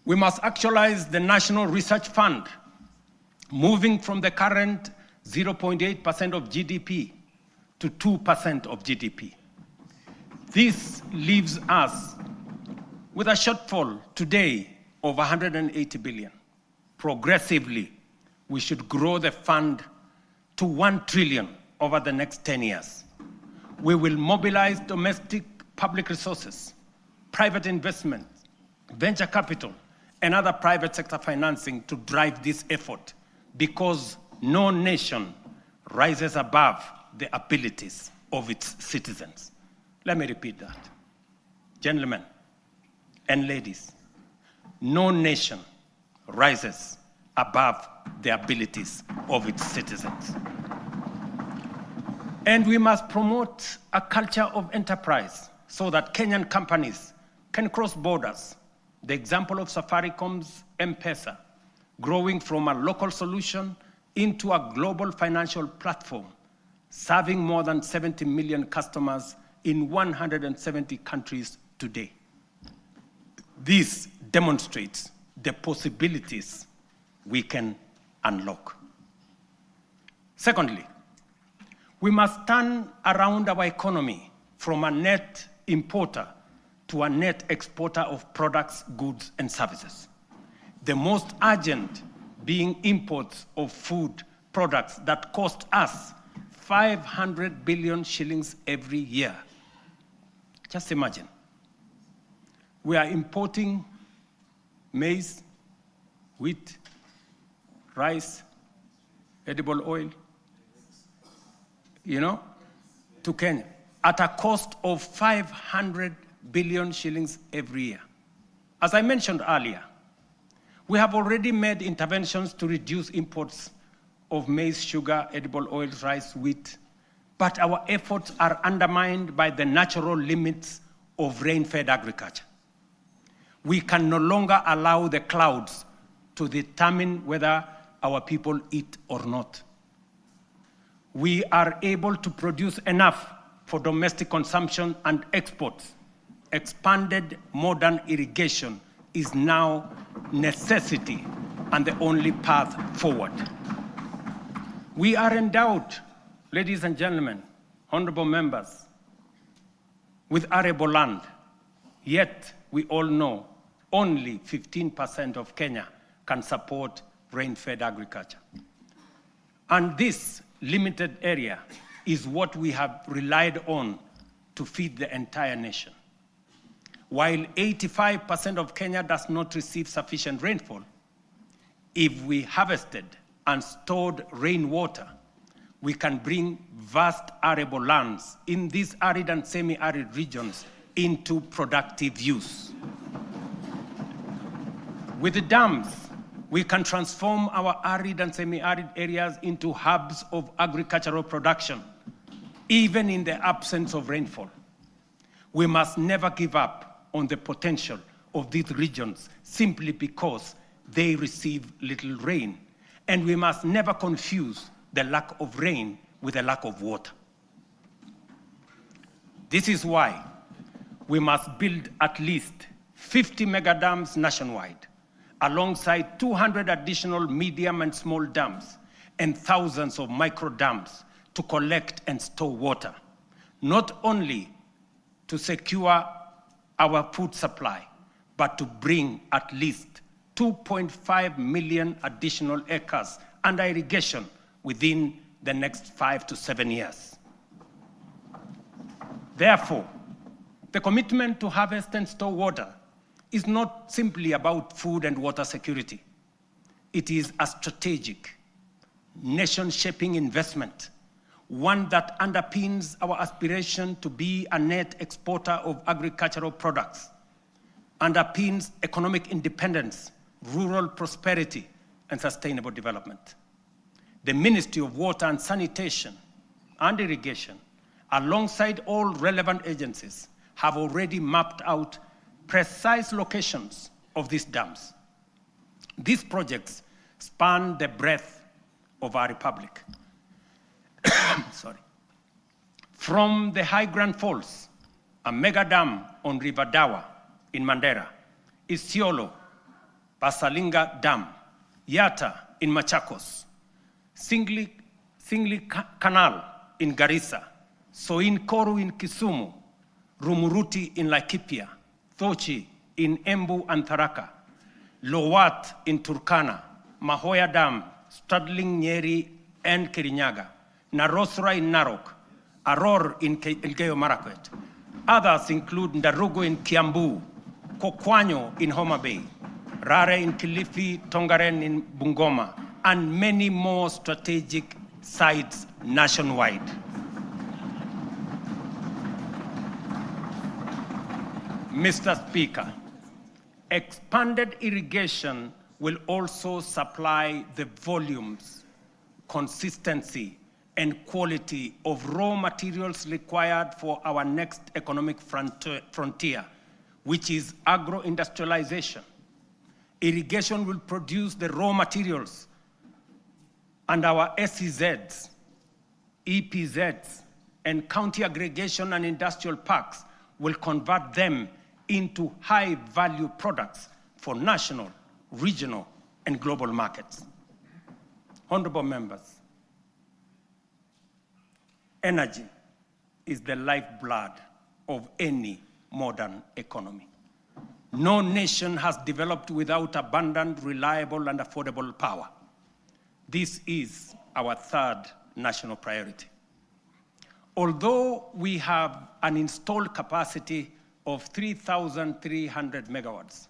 We must actualize the National Research Fund, moving from the current 0.8% of GDP to 2% of GDP. This leaves us with a shortfall today of 180 billion. Progressively, we should grow the fund to 1 trillion over the next 10 years. We will mobilize domestic public resources, private investment, venture capital, and other private sector financing to drive this effort, because no nation rises above the abilities of its citizens. Let me repeat that. Gentlemen and ladies, no nation rises above the abilities of its citizens. And we must promote a culture of enterprise so that Kenyan companies can cross borders. The example of Safaricom's M-Pesa, growing from a local solution into a global financial platform, serving more than 70 million customers in 170 countries today. This demonstrates the possibilities we can unlock. Secondly, we must turn around our economy from a net importer to a net exporter of products, goods, and services. The most urgent being imports of food products that cost us 500 billion shillings every year. Just imagine. We are importing maize, wheat, rice, edible oil, to Kenya at a cost of 500 billion shillings every year. As I mentioned earlier, we have already made interventions to reduce imports of maize, sugar, edible oils, rice, wheat, but our efforts are undermined by the natural limits of rain-fed agriculture. We can no longer allow the clouds to determine whether our people eat or not. We are able to produce enough for domestic consumption and exports. Expanded modern irrigation is now necessity and the only path forward. We are endowed, ladies and gentlemen, honorable members, with arable land, yet we all know only 15% of Kenya can support rain-fed agriculture. And this limited area is what we have relied on to feed the entire nation. While 85% of Kenya does not receive sufficient rainfall, if we harvested and stored rainwater, we can bring vast arable lands in these arid and semi-arid regions into productive use. With the dams, we can transform our arid and semi-arid areas into hubs of agricultural production, even in the absence of rainfall. We must never give up on the potential of these regions simply because they receive little rain. And we must never confuse the lack of rain with a lack of water. This is why we must build at least 50 mega dams nationwide, alongside 200 additional medium and small dams and thousands of micro dams to collect and store water, not only to secure our food supply, but to bring at least 2.5 million additional acres under irrigation within the next 5 to 7 years. Therefore, the commitment to harvest and store water is not simply about food and water security. It is a strategic, nation-shaping investment, one that underpins our aspiration to be a net exporter of agricultural products, underpins economic independence, rural prosperity, and sustainable development. The Ministry of Water and Sanitation and Irrigation, alongside all relevant agencies, have already mapped out precise locations of these dams. These projects span the breadth of our republic. Sorry. From the High Grand Falls, a mega dam on River Dawa in Mandera, Isiolo, Basalinga Dam, Yata in Machakos, Singli Canal in Garissa, Soin Koru in Kisumu, Rumuruti in Laikipia, Thochi in Embu and Tharaka, Lowat in Turkana, Mahoya Dam, Stradling Nyeri and Kirinyaga, Narosra in Narok, Aror in Elgeyo Marakwet. Others include Ndarugu in Kiambu, Kokwanyo in Homa Bay, Rare in Kilifi, Tongaren in Bungoma, and many more strategic sites nationwide. Mr. Speaker, expanded irrigation will also supply the volumes, consistency, and quality of raw materials required for our next economic frontier, which is agro-industrialization. Irrigation will produce the raw materials, and our SEZs, EPZs, and county aggregation and industrial parks will convert them into high-value products for national, regional, and global markets. Honorable members, energy is the lifeblood of any modern economy. No nation has developed without abundant, reliable, and affordable power. This is our third national priority. Although we have an installed capacity of 3,300 megawatts,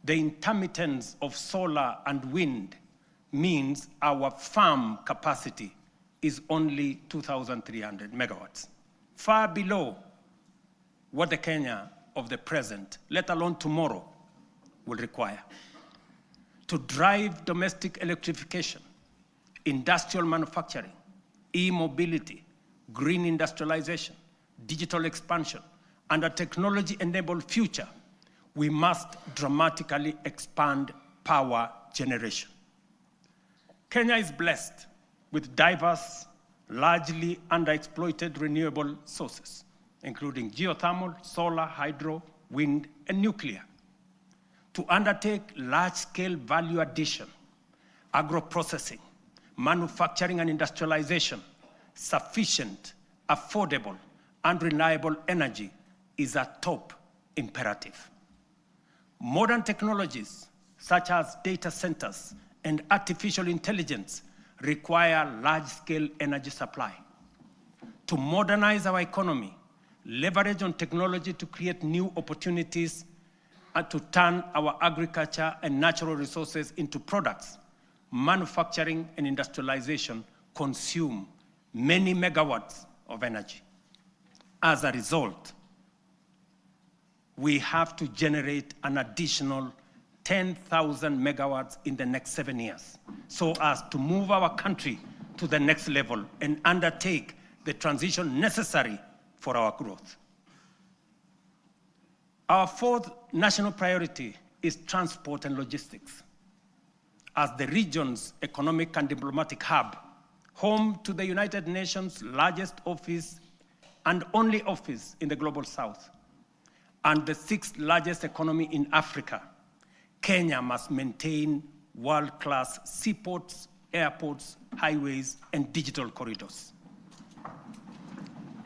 the intermittence of solar and wind means our farm capacity is only 2,300 megawatts, far below what the Kenya of the present, let alone tomorrow, will require. To drive domestic electrification, industrial manufacturing, e-mobility, green industrialization, digital expansion, and a technology-enabled future, we must dramatically expand power generation. Kenya is blessed with diverse, largely underexploited renewable sources, including geothermal, solar, hydro, wind, and nuclear. To undertake large-scale value addition, agro-processing, manufacturing and industrialization, sufficient, affordable, and reliable energy is a top imperative. Modern technologies, such as data centers and artificial intelligence, require large-scale energy supply. To modernize our economy, leverage on technology to create new opportunities, and to turn our agriculture and natural resources into products, manufacturing and industrialization consume many megawatts of energy. As a result, we have to generate an additional 10,000 megawatts in the next 7 years, so as to move our country to the next level and undertake the transition necessary for our growth. Our fourth national priority is transport and logistics. As the region's economic and diplomatic hub, home to the United Nations' largest office and only office in the Global South, and the sixth largest economy in Africa, Kenya must maintain world-class seaports, airports, highways, and digital corridors.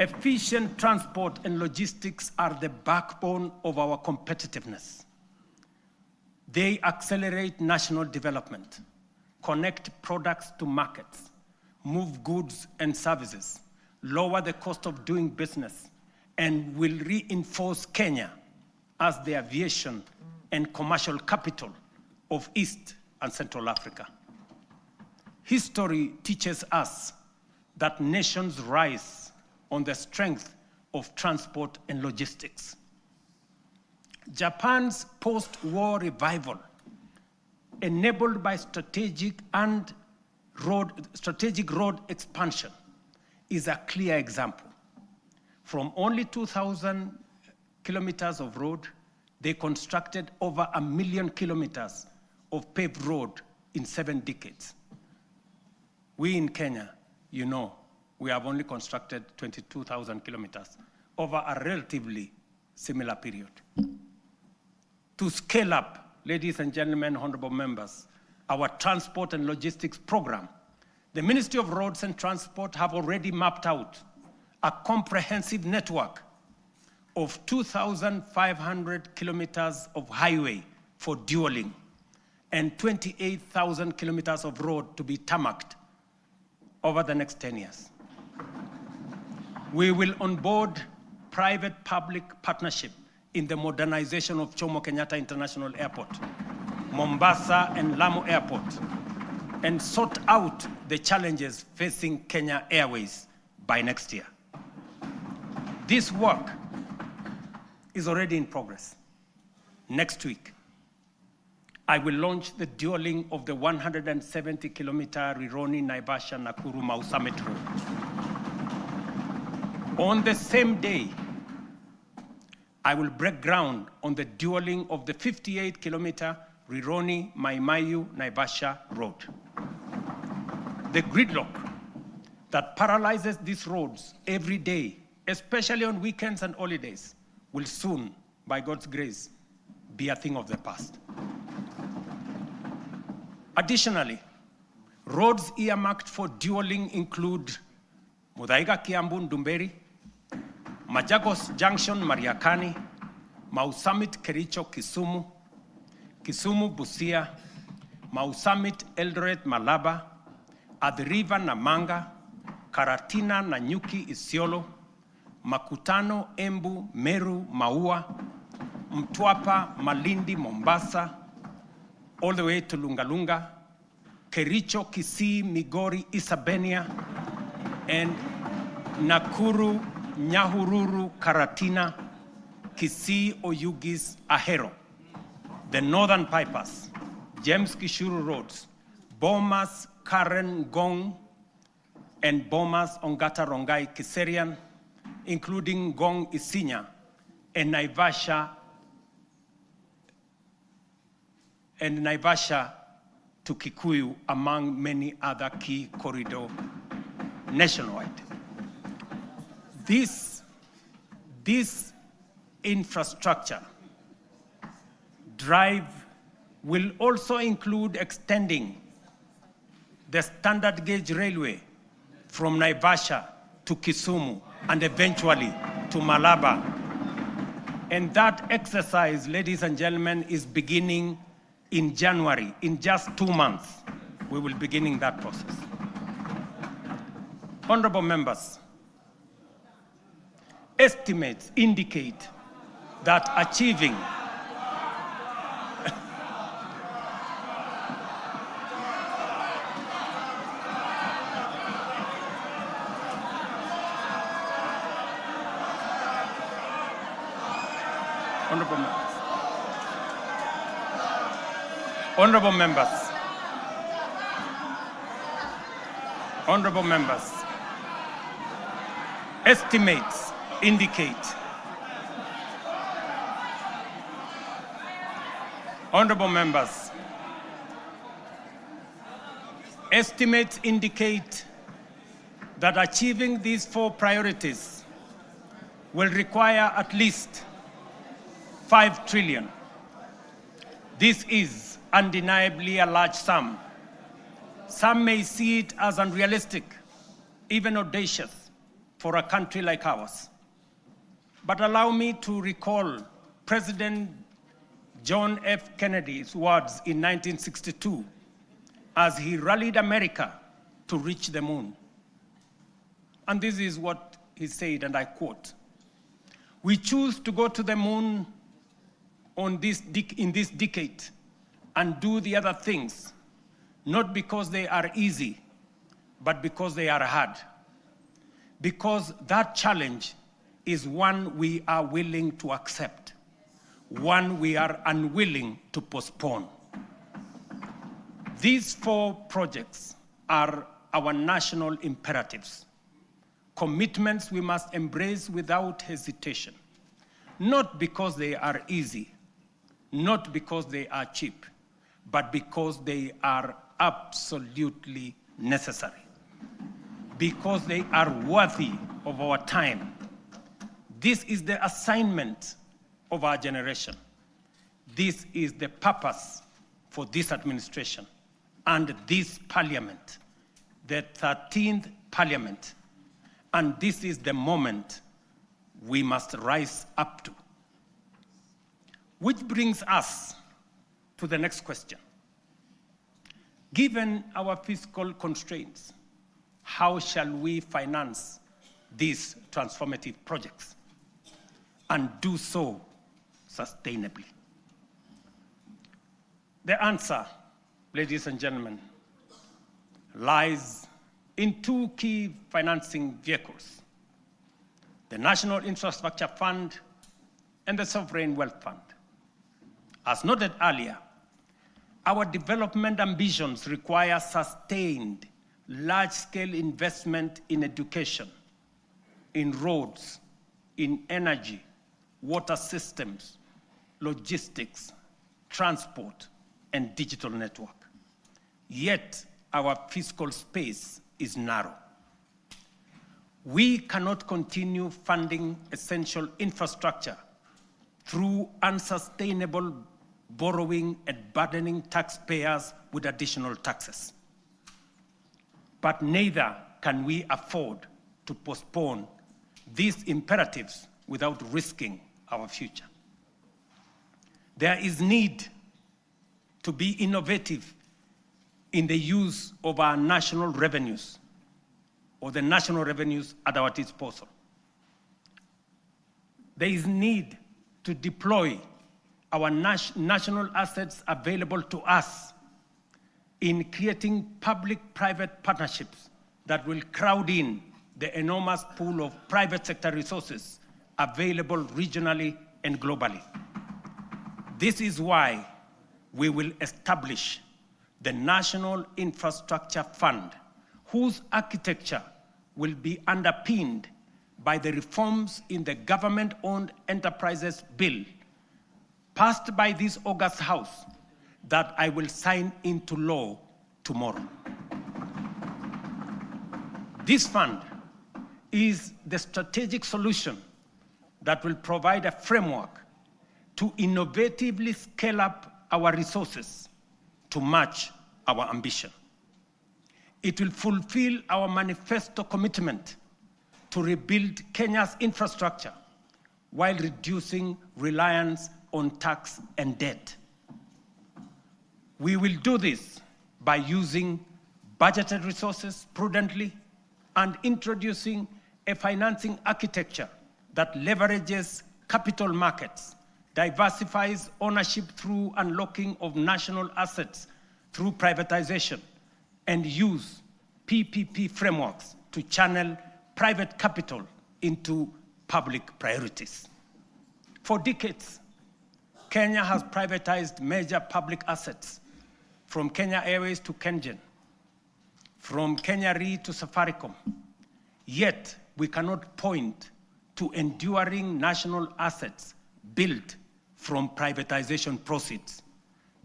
Efficient transport and logistics are the backbone of our competitiveness. They accelerate national development, connect products to markets, move goods and services, lower the cost of doing business, and will reinforce Kenya as the aviation and commercial capital of East and Central Africa. History teaches us that nations rise on the strength of transport and logistics. Japan's post-war revival, enabled by strategic road expansion, is a clear example. From only 2,000 kilometers of road, they constructed over 1 million kilometers of paved road in 7 decades. We in Kenya, you know, we have only constructed 22,000 kilometers over a relatively similar period. To scale up, ladies and gentlemen, honorable members, our transport and logistics program, the Ministry of Roads and Transport have already mapped out a comprehensive network of 2,500 kilometers of highway for dualing and 28,000 kilometers of road to be tarmacked over the next 10 years. We will onboard private-public partnership in the modernization of Jomo Kenyatta International Airport, Mombasa and Lamu Airport, and sort out the challenges facing Kenya Airways by next year. This work is already in progress. Next week, I will launch the dualing of the 170-kilometer Rironi-Naivasha-Nakuru-Mau Summit Road. On the same day, I will break ground on the dualing of the 58-kilometer Rironi-Mai-Mahiu-Naivasha Road. The gridlock that paralyzes these roads every day, especially on weekends and holidays, will soon, by God's grace, be a thing of the past. Additionally, roads earmarked for dualing include Muthaiga-Kiambu Ndumberi, Machakos Junction Mariakani, Mau Summit Kericho Kisumu, Kisumu Busia, Mau Summit Eldoret Malaba, Athi River Namanga, Karatina Nanyuki Isiolo, Makutano Embu Meru Maua, Mtwapa Malindi Mombasa, all the way to Lungalunga, Kericho Kisii Migori Isabenia, and Nakuru Nyahururu Karatina, Kisii Oyugis Ahero. The northern bypass, James Gishuru roads, Bomas Karen Gong, and Bomas Ongata Rongai Kiserian, including Gong Isinya and Naivasha to Kikuyu, among many other key corridors nationwide. This infrastructure drive will also include extending the standard gauge railway from Naivasha to Kisumu and eventually to Malaba. And that exercise, ladies and gentlemen, is beginning in January. In just 2 months, we will be beginning that process. Honorable members, estimates indicate that achieving Honorable members. Honorable members. Honorable members. Estimates indicate. Honorable members. Estimates indicate that achieving these 4 priorities will require at least 5 trillion. This is undeniably a large sum. Some may see it as unrealistic, even audacious, for a country like ours. But allow me to recall President John F. Kennedy's words in 1962 as he rallied America to reach the moon. And this is what he said, and I quote, "We choose to go to the moon in this decade and do the other things, not because they are easy, but because they are hard. Because that challenge is one we are willing to accept, one we are unwilling to postpone." These 4 projects are our national imperatives, commitments we must embrace without hesitation, not because they are easy, not because they are cheap, but because they are absolutely necessary, because they are worthy of our time. This is the assignment of our generation. This is the purpose for this administration and this parliament, the 13th parliament. And this is the moment we must rise up to. Which brings us to the next question. Given our fiscal constraints, how shall we finance these transformative projects and do so sustainably? The answer, ladies and gentlemen, lies in 2 key financing vehicles: the National Infrastructure Fund and the Sovereign Wealth Fund. As noted earlier, our development ambitions require sustained, large-scale investment in education, in roads, in energy, water systems, logistics, transport, and digital network. Yet, our fiscal space is narrow. We cannot continue funding essential infrastructure through unsustainable borrowing and burdening taxpayers with additional taxes. But neither can we afford to postpone these imperatives without risking our future. There is need to be innovative in the use of our national revenues, or the national revenues at our disposal. There is need to deploy our national assets available to us in creating public-private partnerships that will crowd in the enormous pool of private sector resources available regionally and globally. This is why we will establish the National Infrastructure Fund, whose architecture will be underpinned by the reforms in the Government-Owned Enterprises Bill, passed by this august House, that I will sign into law tomorrow. This fund is the strategic solution that will provide a framework to innovatively scale up our resources to match our ambition. It will fulfill our manifesto commitment to rebuild Kenya's infrastructure while reducing reliance on tax and debt. We will do this by using budgeted resources prudently and introducing a financing architecture that leverages capital markets, diversifies ownership through unlocking of national assets through privatization, and use PPP frameworks to channel private capital into public priorities. For decades, Kenya has privatized major public assets, from Kenya Airways to Kengen, from Kenya Re to Safaricom. Yet, we cannot point to enduring national assets built from privatization proceeds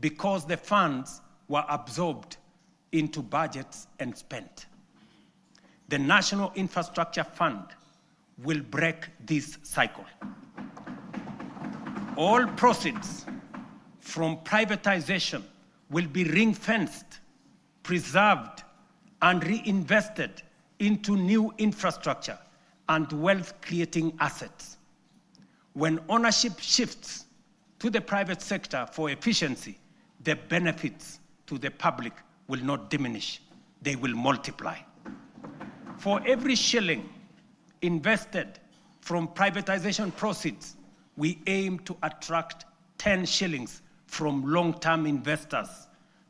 because the funds were absorbed into budgets and spent. The National Infrastructure Fund will break this cycle. All proceeds from privatization will be ring-fenced, preserved, and reinvested into new infrastructure and wealth-creating assets. When ownership shifts to the private sector for efficiency, the benefits to the public will not diminish, they will multiply. For every shilling invested from privatization proceeds, we aim to attract 10 shillings from long-term investors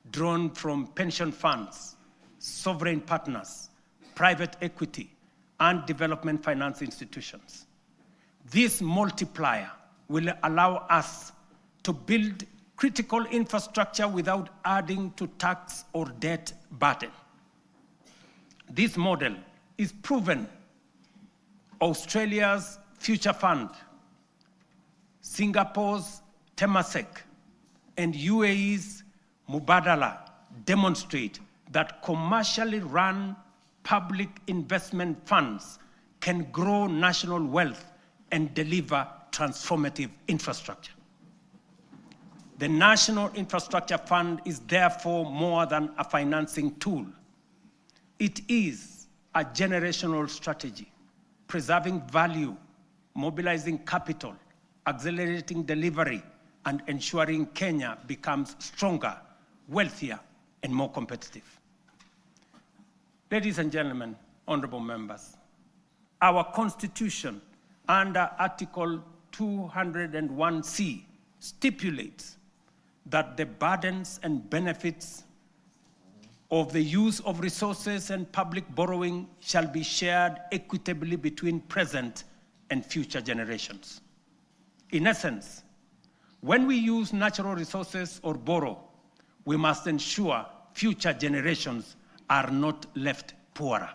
drawn from pension funds, sovereign partners, private equity, and development finance institutions. This multiplier will allow us to build critical infrastructure without adding to tax or debt burden. This model is proven. Australia's Future Fund, Singapore's Temasek, and UAE's Mubadala demonstrate that commercially run public investment funds can grow national wealth and deliver transformative infrastructure. The National Infrastructure Fund is therefore more than a financing tool. It is a generational strategy, preserving value, mobilizing capital, accelerating delivery, and ensuring Kenya becomes stronger, wealthier, and more competitive. Ladies and gentlemen, honorable members, our Constitution under Article 201C stipulates that the burdens and benefits of the use of resources and public borrowing shall be shared equitably between present and future generations. In essence, when we use natural resources or borrow, we must ensure future generations are not left poorer.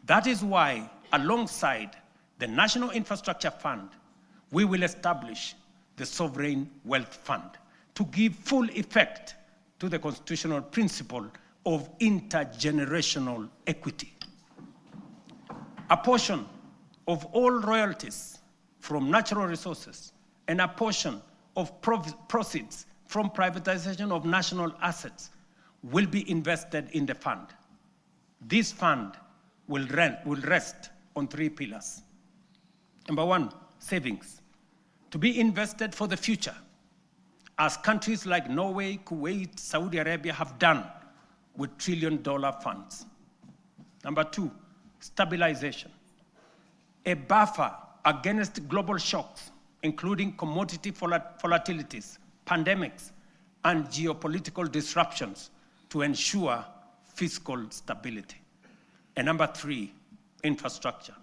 That is why, alongside the National Infrastructure Fund, we will establish the Sovereign Wealth Fund to give full effect to the constitutional principle of intergenerational equity. A portion of all royalties from natural resources and a portion of proceeds from privatization of national assets will be invested in the fund. This fund will rest on 3 pillars. Number 1, savings, to be invested for the future, as countries like Norway, Kuwait, Saudi Arabia have done with trillion-dollar funds. Number 2, stabilization, a buffer against global shocks, including commodity volatilities, pandemics, and geopolitical disruptions to ensure fiscal stability. And number 3, infrastructure.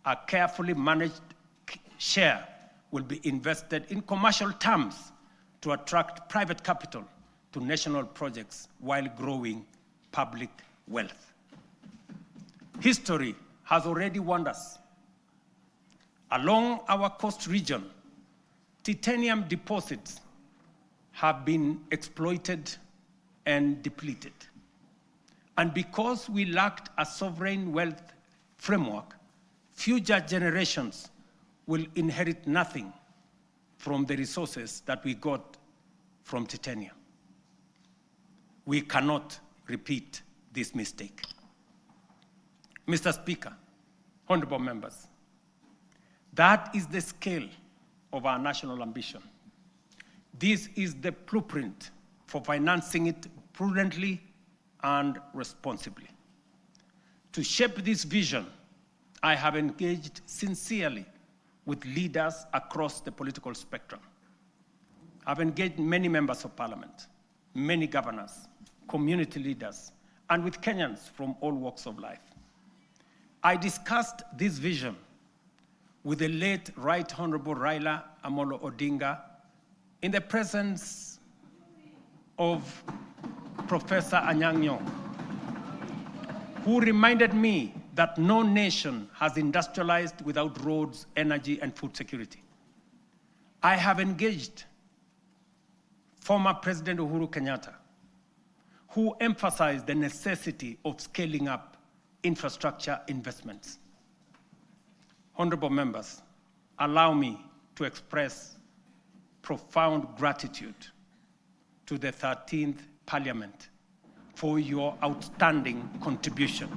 A carefully managed share will be invested in commercial terms to attract private capital to national projects while growing public wealth. History has already warned us. Along our coast region, titanium deposits have been exploited and depleted. And because we lacked a sovereign wealth framework, future generations will inherit nothing from the resources that we got from titanium. We cannot repeat this mistake. Mr. Speaker, honorable members, that is the scale of our national ambition. This is the blueprint for financing it prudently and responsibly. To shape this vision, I have engaged sincerely with leaders across the political spectrum. I've engaged many members of parliament, many governors, community leaders, and with Kenyans from all walks of life. I discussed this vision with the late Right Honorable Raila Amolo Odinga in the presence of Professor Anyang' Nyong'o, who reminded me that no nation has industrialized without roads, energy, and food security. I have engaged former President Uhuru Kenyatta, who emphasized the necessity of scaling up infrastructure investments. Honorable members, allow me to express profound gratitude to the 13th Parliament for your outstanding contribution,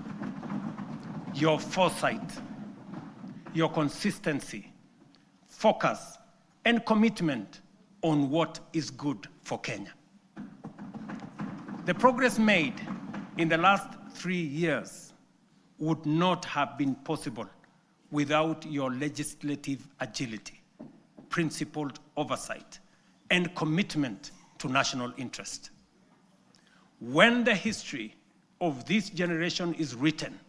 your foresight, your consistency, focus, and commitment on what is good for Kenya. The progress made in the last 3 years would not have been possible without your legislative agility, principled oversight, and commitment to national interest. When the history of this generation is written,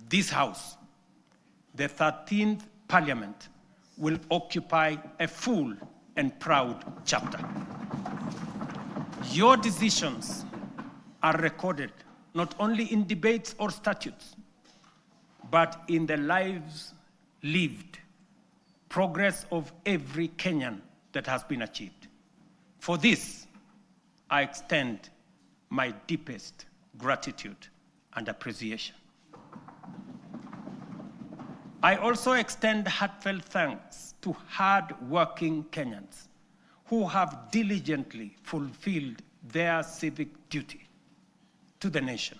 this House, the 13th Parliament, will occupy a full and proud chapter. Your decisions are recorded not only in debates or statutes, but in the lives lived, progress of every Kenyan that has been achieved. For this, I extend my deepest gratitude and appreciation. I also extend heartfelt thanks to hard-working Kenyans who have diligently fulfilled their civic duty to the nation,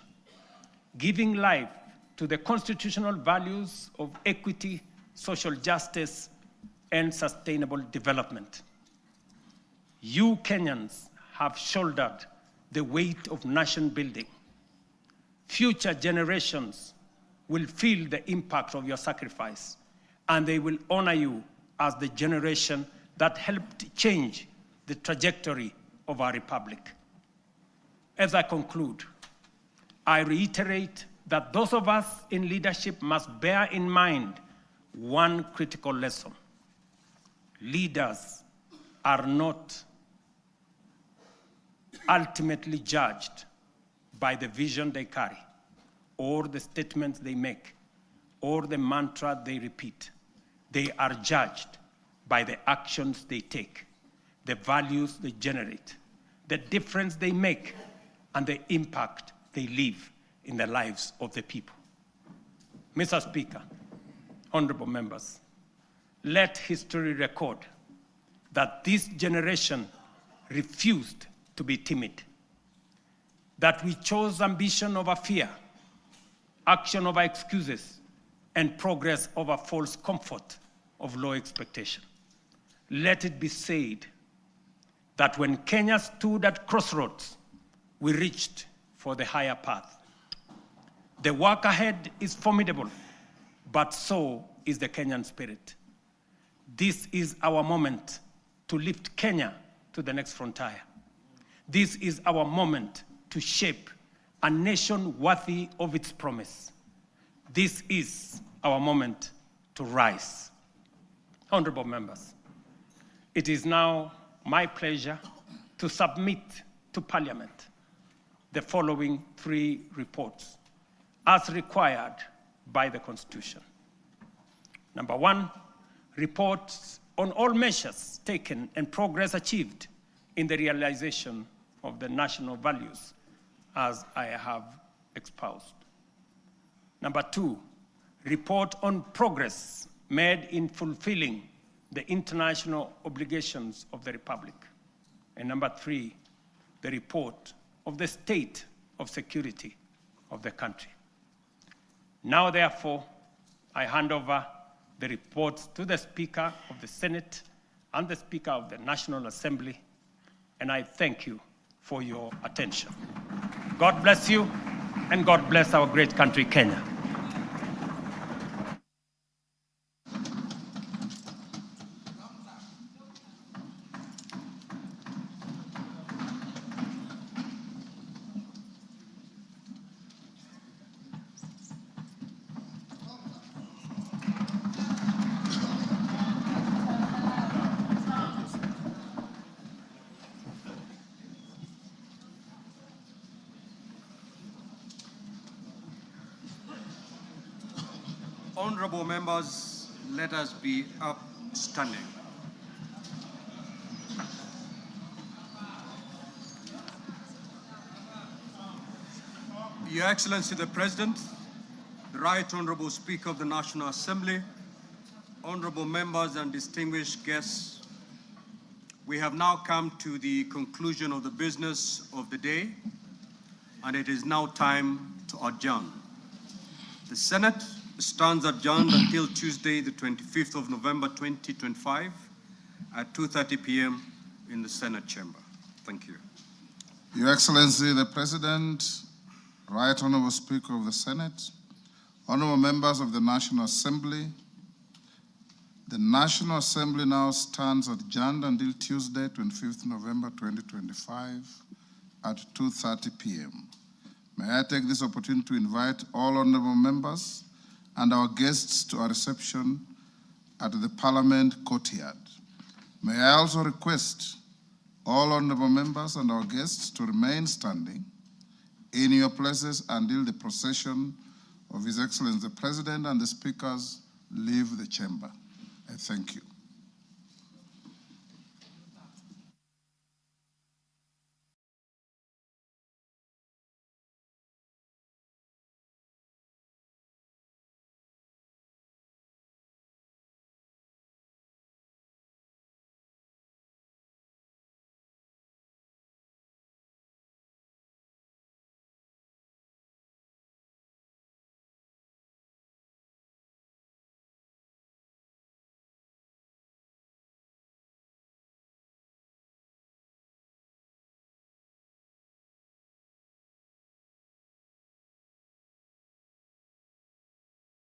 giving life to the constitutional values of equity, social justice, and sustainable development. You Kenyans have shouldered the weight of nation building. Future generations will feel the impact of your sacrifice, and they will honor you as the generation that helped change the trajectory of our republic. As I conclude, I reiterate that those of us in leadership must bear in mind one critical lesson. Leaders are not ultimately judged by the vision they carry, or the statements they make, or the mantra they repeat. They are judged by the actions they take, the values they generate, the difference they make, and the impact they leave in the lives of the people. Mr. Speaker, honorable members, let history record that this generation refused to be timid, that we chose ambition over fear, action over excuses, and progress over false comfort of low expectation. Let it be said that when Kenya stood at crossroads, we reached for the higher path. The work ahead is formidable, but so is the Kenyan spirit. This is our moment to lift Kenya to the next frontier. This is our moment to shape a nation worthy of its promise. This is our moment to rise. Honorable members, it is now my pleasure to submit to Parliament the following 3 reports as required by the Constitution. Number 1, reports on all measures taken and progress achieved in the realization of the national values as I have espoused. Number 2, report on progress made in fulfilling the international obligations of the Republic. And number 3, the report of the state of security of the country. Now, therefore, I hand over the reports to the Speaker of the Senate and the Speaker of the National Assembly, and I thank you for your attention. God bless you, and God bless our great country, Kenya. Honorable members, let us be upstanding. Your Excellency the President, the Right Honorable Speaker of the National Assembly, honorable members and distinguished guests, we have now come to the conclusion of the business of the day, and it is now time to adjourn. The Senate stands adjourned until Tuesday, the 25th of November, 2025 at 2:30 p.m. in the Senate chamber. Thank you. Your Excellency the President, Right Honorable Speaker of the Senate, honorable members of the National Assembly, the National Assembly now stands adjourned until Tuesday, 25th November 2025 at 2:30 p.m. May I take this opportunity to invite all honorable members and our guests to a reception at the Parliament courtyard. May I also request all honorable members and our guests to remain standing in your places until the procession of His Excellency the President and the speakers leave the chamber. I thank you.